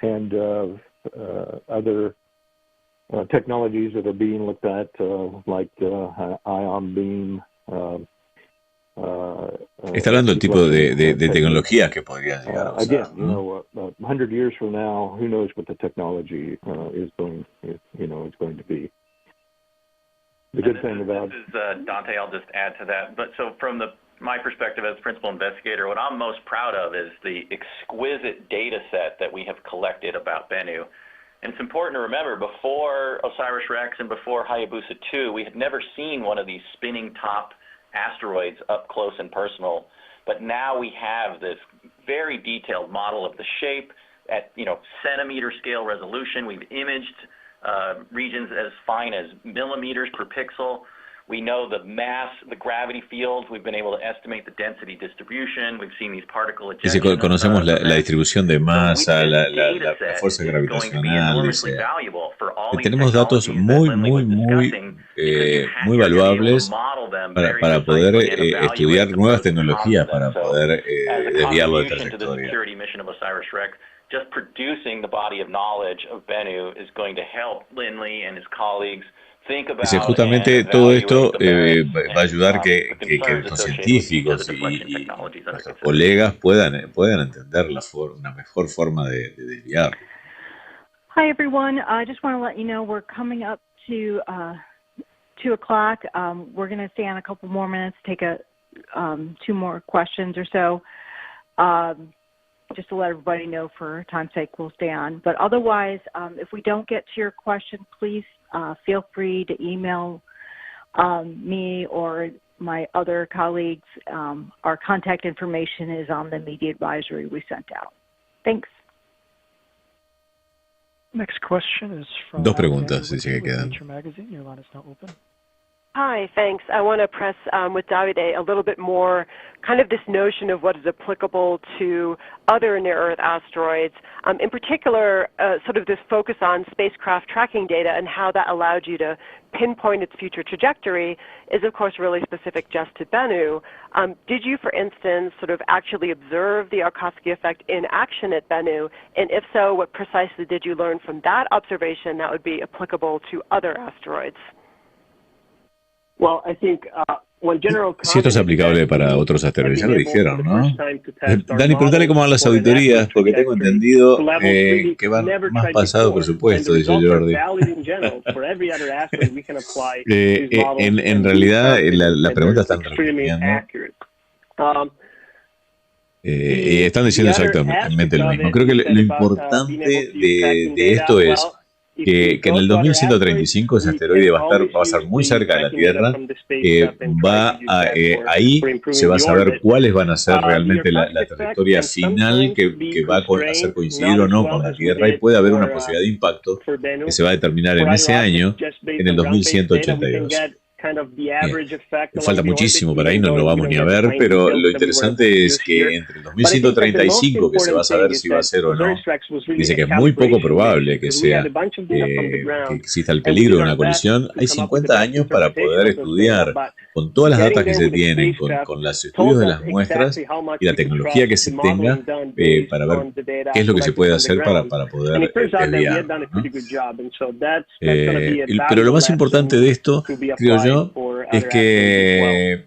and other technologies that are being looked at, like ion beam. Está hablando del tipo de tecnologías que podrían llegar a usar. Again, 100 years from now, who knows what the technology is going to be. The good thing about this is Dante. I'll just add to that. But so from my perspective as principal investigator, what I'm most proud of is the exquisite data set that we have collected about Bennu. And it's important to remember, before OSIRIS-REx and before Hayabusa 2, we had never seen one of these spinning top asteroids up close and personal But now we have this very detailed model of the shape at centimeter scale resolution. We've imaged regions as fine as millimeters per pixel. We know the mass, the gravity fields. We've been able to estimate the density distribution. We've seen these particle Dice, ejection. conocemos la distribución de masa, la fuerza gravitacional. Dice, tenemos datos muy valuables para poder estudiar nuevas tecnologías para poder desviarlo de trayectoria. Just producing the body of knowledge of Bennu is going to help Lindley and his colleagues. Dice, justamente todo esto va a ayudar que los científicos y nuestros colegas puedan entender una mejor forma de desviar. Hi, everyone. I just want to let you know we're coming up to 2 o'clock. We're going to stay on a couple more minutes, take 2 more questions or so. Just to let everybody know, for time's sake, we'll stay on. But otherwise, if we don't get to your question, please feel free to email me or my other colleagues. Our contact information is on the media advisory we sent out. Thanks. Next question is from Dos preguntas, dice que quedan. Nature Magazine. Your line is now open. Hi, thanks. I want to press with Davide a little bit more kind of this notion of what is applicable to other near-Earth asteroids, in particular sort of this focus on spacecraft tracking data and how that allowed you to pinpoint its future trajectory is, of course, really specific just to Bennu. Did you, for instance, sort of actually observe the Yarkovsky effect in action at Bennu? And if so, what precisely did you learn from that observation that would be applicable to other asteroids? Well, I think si esto es aplicable para otros asteroides, ya lo dijeron, ¿no? Dani, preguntale cómo van las auditorías, porque tengo entendido que van más pasado presupuesto, dice Jordi. En realidad, la pregunta está respondiendo. Están diciendo exactamente lo mismo. Creo que lo importante de esto es que en el 2135 ese asteroide va a estar muy cerca de la Tierra, ahí se va a saber cuáles van a ser realmente la trayectoria final que va a hacer coincidir o no con la Tierra, y puede haber una posibilidad de impacto que se va a determinar en ese año, en el 2182. Falta muchísimo para ahí, no lo vamos ni a ver, pero lo interesante es que entre el 2135, que se va a saber si va a ser o no, dice que es muy poco probable que exista el peligro de una colisión. Hay 50 años para poder estudiar, con todas las datas que se tienen, con los estudios de las muestras y la tecnología que se tenga, para ver qué es lo que se puede hacer para poder desviar, ¿no? Pero lo más importante de esto, creo yo, es que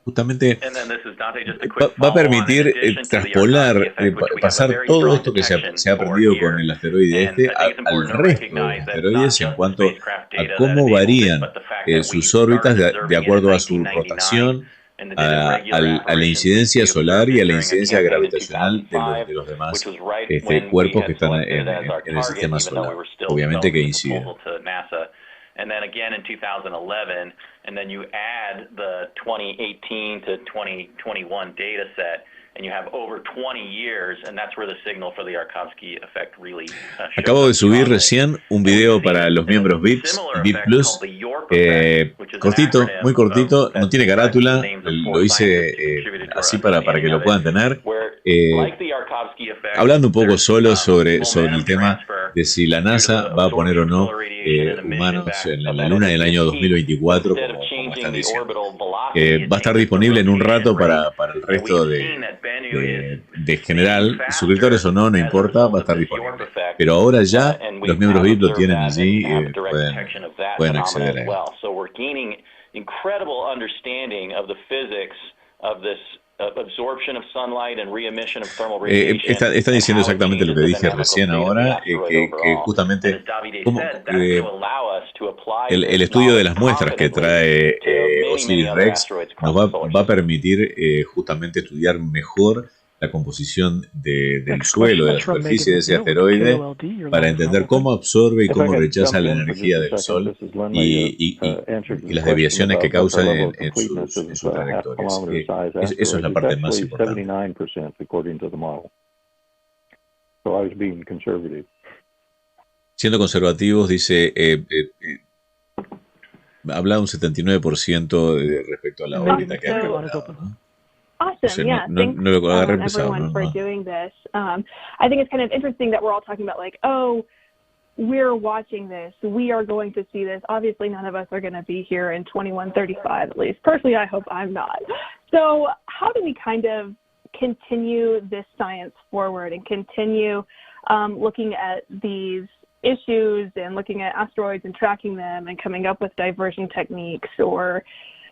justamente va a permitir traspolar, pasar todo esto que se ha aprendido con el asteroide al resto de los asteroides en cuanto a cómo varían sus órbitas de acuerdo a su rotación, a la incidencia solar y a la incidencia gravitacional de los demás cuerpos que están en el sistema solar, obviamente que inciden. And then again in 2011, and then you add the 2018 to 2021 data set, and you have over 20 years, and that's where the signal for the Yarkovsky effect really Acabo de subir recién un video para los miembros VIP Plus, cortito, muy cortito, no tiene carátula, lo hice así para que lo puedan tener, hablando un poco solo sobre el tema de si la NASA va a poner o no humanos en la Luna en el año 2024, como están diciendo. Va a estar disponible en un rato para el resto de general, suscriptores o no importa, va a estar disponible. Pero ahora ya los miembros VIP lo tienen allí, pueden acceder a él. Está diciendo exactamente lo que dije recién ahora, que justamente el estudio de las muestras que trae OSIRIS-REx nos va a permitir justamente estudiar mejor la composición del suelo, de la superficie de ese asteroide, para entender cómo absorbe y cómo rechaza la energía del Sol y las desviaciones que causa en sus trayectorias. Eso es la parte más importante. Siendo conservativos, dice, habla un 79% respecto a la órbita que ha revelado, ¿no? Awesome. Yeah. Thanks, everyone, for doing this. I think it's kind of interesting that we're all talking about like, oh, we're watching this. We are going to see this. Obviously, none of us are going to be here in 2135, at least. Personally, I hope I'm not. So how do we kind of continue this science forward and continue looking at these issues and looking at asteroids and tracking them and coming up with diversion techniques or,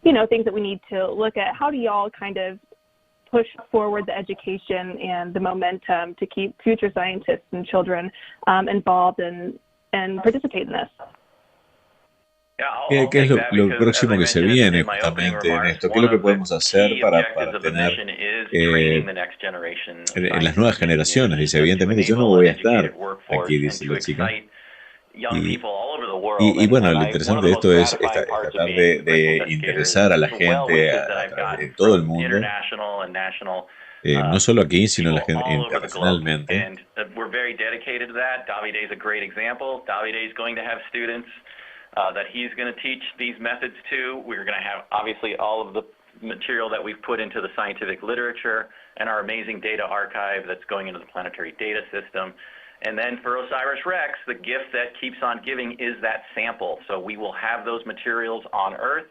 you know, things that we need to look at? How do y'all kind of push forward the education and the momentum to keep future scientists and children involved and participate in this? ¿Qué es lo próximo que se viene justamente en esto? ¿Qué es lo que podemos hacer para tener en las nuevas generaciones? Dice, evidentemente yo no voy a estar aquí, dice la chica. Y bueno, lo interesante de esto es tratar de interesar a la gente de todo el mundo, no solo aquí, sino la gente internacionalmente. We're very dedicated to that. Davide is a great example. Davide is going to have students that he's going to teach these methods to. We're going to have, obviously, all of the material that we've put into the scientific literature and our amazing data archive that's going into the planetary data system. And then for OSIRIS-REx, the gift that keeps on giving is that sample. So we will have those materials on Earth.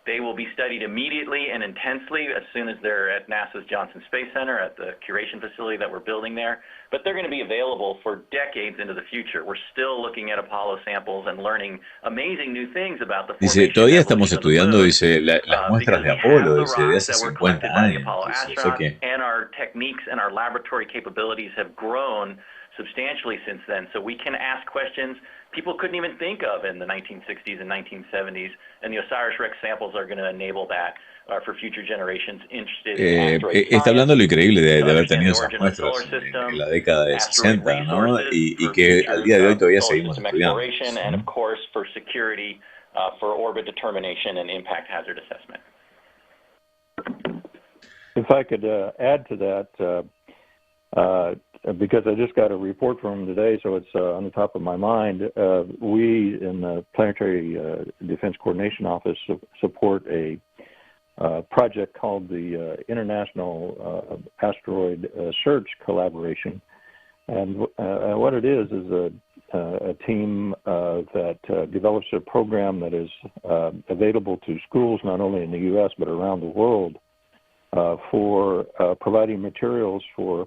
They will be studied immediately and intensely as soon as they're at NASA's Johnson Space Center at the curation facility that we're building there. But they're going to be available for decades into the future. We're still looking at Apollo samples and learning amazing new things about the dice, todavía estamos estudiando, dice, las muestras de Apolo, dice, de hace 50 años. Dice, and our techniques and our laboratory capabilities have grown substantially since then. So we can ask questions people couldn't even think of in the 1960s and 1970s, and the OSIRIS-REx samples are going to enable that for future generations interested in asteroid está hablando lo increíble de haber tenido esas muestras en la década de 60, ¿no? Y que al día de hoy todavía seguimos estudiando. And of course for security, for orbit determination and impact hazard assessment. If I could add to that, because I just got a report from him today, so it's on the top of my mind. We in the Planetary Defense Coordination Office support a project called the International Asteroid Search Collaboration. And what it is a team that develops a program that is available to schools not only in the U.S. but around the world for providing materials for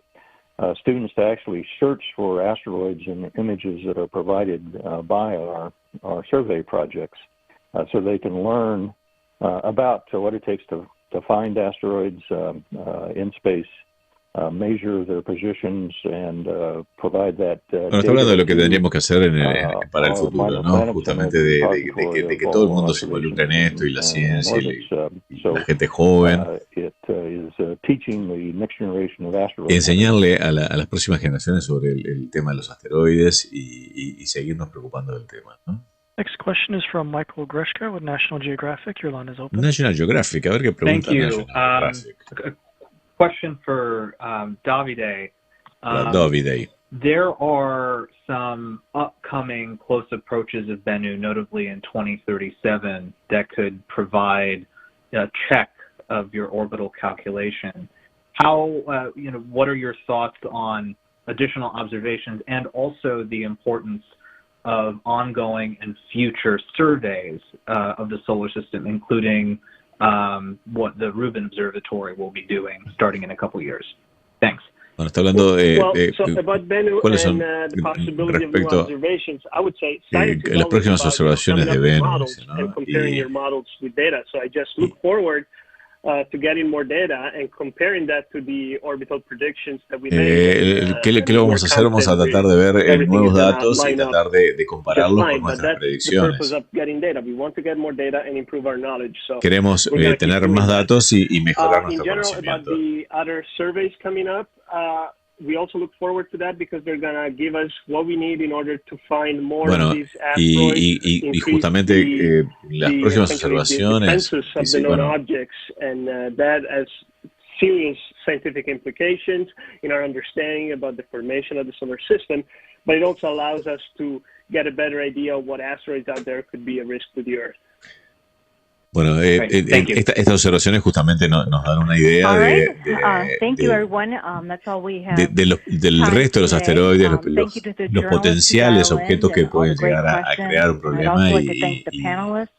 students to actually search for asteroids in the images that are provided by our survey projects, so they can learn about what it takes to find asteroids in space, measure their positions, and provide that. Bueno, está hablando de lo que tendríamos que hacer para el futuro, ¿no? Justamente de que todo el mundo se involucre en esto, y la ciencia, y la gente joven. Enseñarle a las próximas generaciones sobre el tema de los asteroides y seguirnos preocupando del tema, ¿no? Next question is from Michael Greshka with National Geographic. Your line is open. National Geographic, a ver qué pregunta. Thank you. A question for Davide. Davide. There are some upcoming close approaches of Bennu, notably in 2037, that could provide a check of your orbital calculation. How, what are your thoughts on additional observations and also the importance of ongoing and future surveys of the solar system, including what the Rubin Observatory will be doing starting in a couple years? Thanks. Bueno, está hablando de about Bennu and the possibility of new observations, I would say science is las próximas observaciones de Bennu, and comparing your models with data. So I just look forward to getting more data and comparing that to the orbital predictions that we made. ¿Qué lo vamos a hacer? Vamos a tratar de ver nuevos datos y tratar de compararlos con nuestras predicciones. Queremos tener más datos y mejorar nuestro conocimiento. We also look forward to that because they're going to give us what we need in order to find more of these asteroids, y justamente las próximas observaciones of the known objects, and that has serious scientific implications in our understanding about the formation of the solar system, but it also allows us to get a better idea of what asteroids out there could be a risk to the Earth. Bueno, estas observaciones justamente nos dan una idea del resto de los asteroides, los potenciales objetos que pueden llegar a crear un problema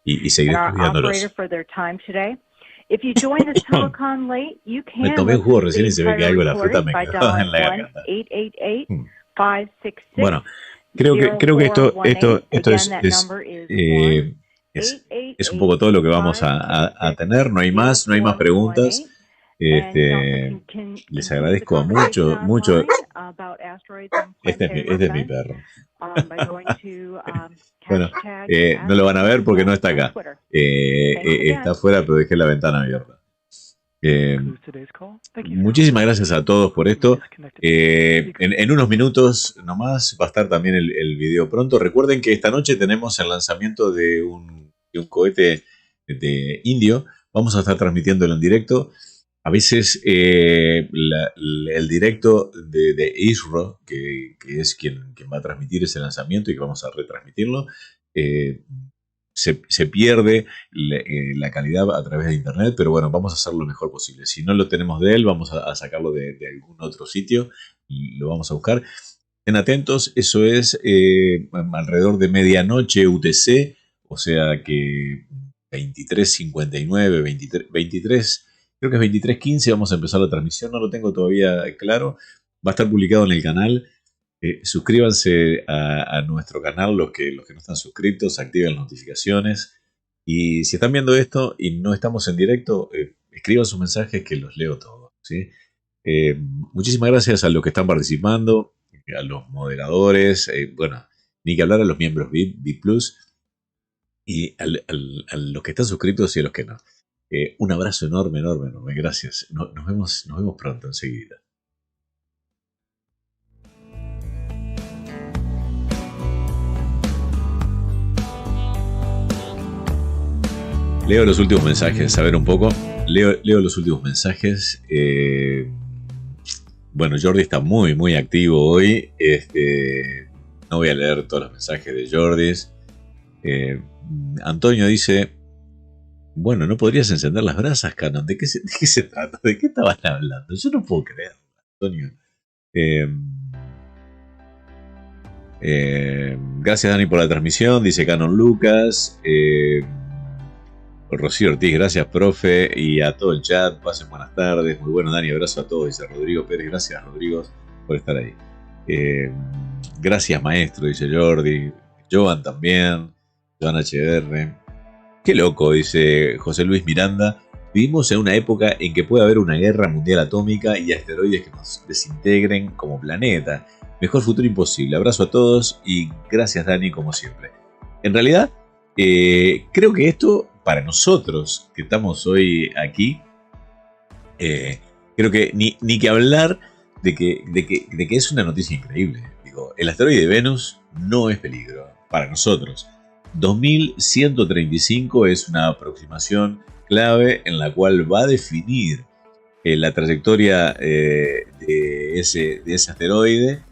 y seguir estudiándolos. Me tomé un jugo recién y se ve que algo de la fruta me quedó en la garganta. Bueno, creo que esto es un poco todo lo que vamos a tener. No hay más preguntas. Les agradezco mucho. Este es mi perro. Bueno, no lo van a ver porque no está acá. Está afuera, pero dejé la ventana abierta. Muchísimas gracias a todos por esto. En unos minutos nomás va a estar también el video pronto. Recuerden que esta noche tenemos el lanzamiento de un cohete de indio. Vamos a estar transmitiéndolo en directo. A veces el directo de ISRO, que es quien va a transmitir ese lanzamiento y que vamos a retransmitirlo, se pierde la calidad a través de internet, pero bueno, vamos a hacerlo lo mejor posible. Si no lo tenemos de él, vamos a sacarlo de algún otro sitio y lo vamos a buscar. Estén atentos, eso es alrededor de medianoche UTC, o sea que 23:59, 23, creo que es 23:15, vamos a empezar la transmisión, no lo tengo todavía claro, va a estar publicado en el canal. Suscríbanse a nuestro canal, los que no están suscritos, activen las notificaciones. Y si están viendo esto y no estamos en directo, escriban sus mensajes que los leo todos, ¿sí? Muchísimas gracias a los que están participando, a los moderadores, bueno, ni que hablar a los miembros VIP Plus y a los que están suscritos y a los que no. Un abrazo enorme, gracias. Nos vemos pronto enseguida. Leo los últimos mensajes, a ver un poco. Leo los últimos mensajes. Bueno, Jordi está muy activo hoy. No voy a leer todos los mensajes de Jordi. Antonio dice: bueno, ¿no podrías encender las brasas, Canon? ¿De qué se trata? ¿De qué estaban hablando? Yo no puedo creer, Antonio. Gracias, Dani, por la transmisión, dice Canon Lucas. Rocío Ortiz, gracias, profe, y a todo el chat, pasen buenas tardes. Muy bueno, Dani, abrazo a todos, dice Rodrigo Pérez. Gracias, Rodrigo, por estar ahí. Gracias, maestro, dice Jordi. Joan también, Joan HDR. Qué loco, dice José Luis Miranda. Vivimos en una época en que puede haber una guerra mundial atómica y asteroides que nos desintegren como planeta. Mejor futuro imposible. Abrazo a todos y gracias, Dani, como siempre. En realidad, creo que esto, para nosotros que estamos hoy aquí, creo que ni que hablar de que es una noticia increíble. Digo, el asteroide de Venus no es peligro para nosotros. 2135 es una aproximación clave en la cual va a definir la trayectoria de ese asteroide,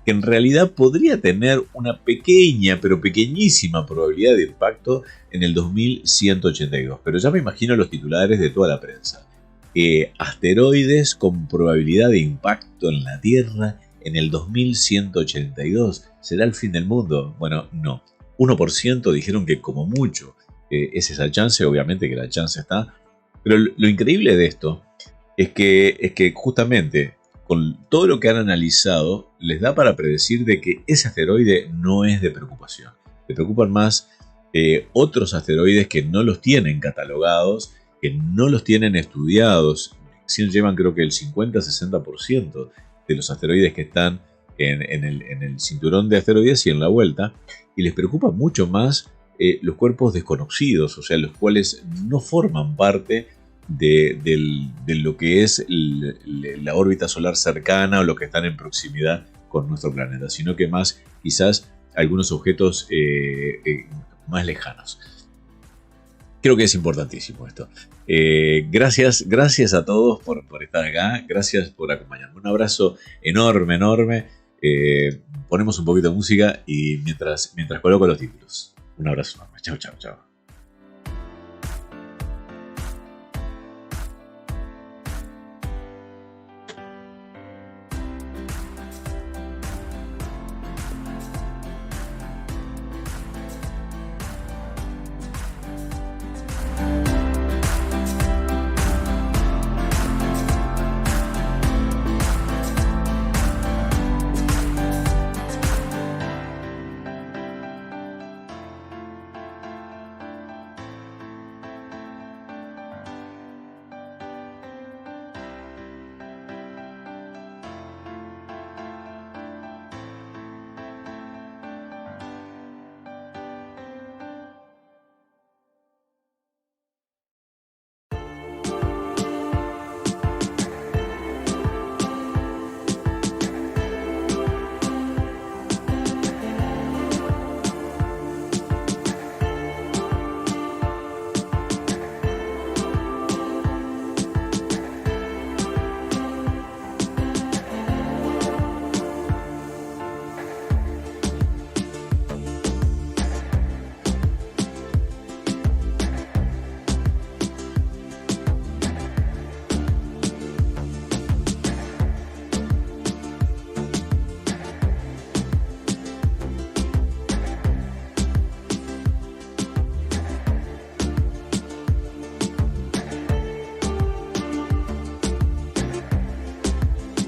que en realidad podría tener una pequeña, pero pequeñísima probabilidad de impacto en el 2182. Pero ya me imagino los titulares de toda la prensa. Asteroides con probabilidad de impacto en la Tierra en el 2182. ¿Será el fin del mundo? Bueno, no. 1% dijeron que como mucho es esa chance. Obviamente que la chance está. Pero lo increíble de esto es que justamente con todo lo que han analizado, les da para predecir de que ese asteroide no es de preocupación. Le preocupan más otros asteroides que no los tienen catalogados que no los tienen estudiados. Recién llevan creo que el 50-60% de los asteroides que están en el cinturón de asteroides y en la vuelta, y les preocupa mucho más los cuerpos desconocidos, o sea, los cuales no forman parte de lo que es la órbita solar cercana o lo que están en proximidad con nuestro planeta, sino que más quizás algunos objetos más lejanos. Creo que es importantísimo esto. Gracias a todos por estar acá, gracias por acompañarme. Un abrazo enorme. Ponemos un poquito de música y mientras coloco los títulos. Un abrazo enorme. Chao.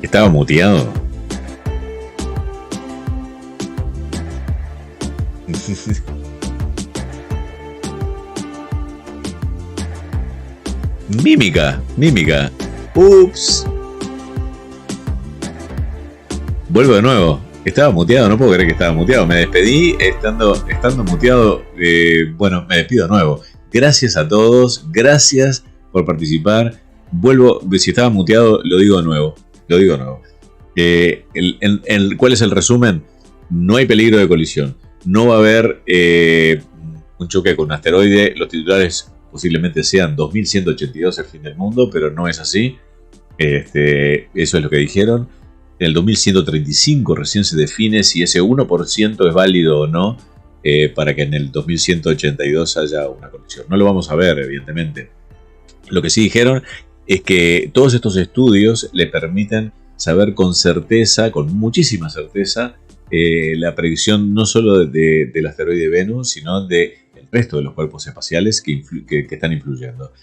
Estaba muteado. Mímica. Ups. Vuelvo de nuevo. Estaba muteado, no puedo creer que estaba muteado. Me despedí estando muteado. Bueno, me despido de nuevo. Gracias a todos. Gracias por participar. Vuelvo. Si estaba muteado, lo digo de nuevo. ¿Cuál es el resumen? No hay peligro de colisión. No va a haber un choque con un asteroide. Los titulares posiblemente sean 2182 el fin del mundo, pero no es así. Eso es lo que dijeron. En el 2135 recién se define si ese 1% es válido o no para que en el 2182 haya una colisión. No lo vamos a ver, evidentemente. Lo que sí dijeron es que todos estos estudios le permiten saber con certeza, con muchísima certeza, la predicción no solo del asteroide Bennu, sino del resto de los cuerpos espaciales que están influyendo.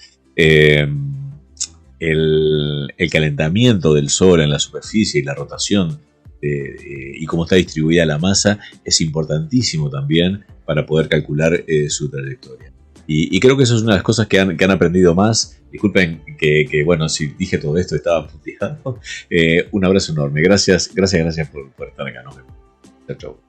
El calentamiento del Sol en la superficie y la rotación y cómo está distribuida la masa es importantísimo también para poder calcular su trayectoria. Y creo que eso es una de las cosas que han aprendido más. Disculpen que bueno, si dije todo esto estaba puteado. Un abrazo enorme. Gracias por estar acá. Nos vemos. Chao.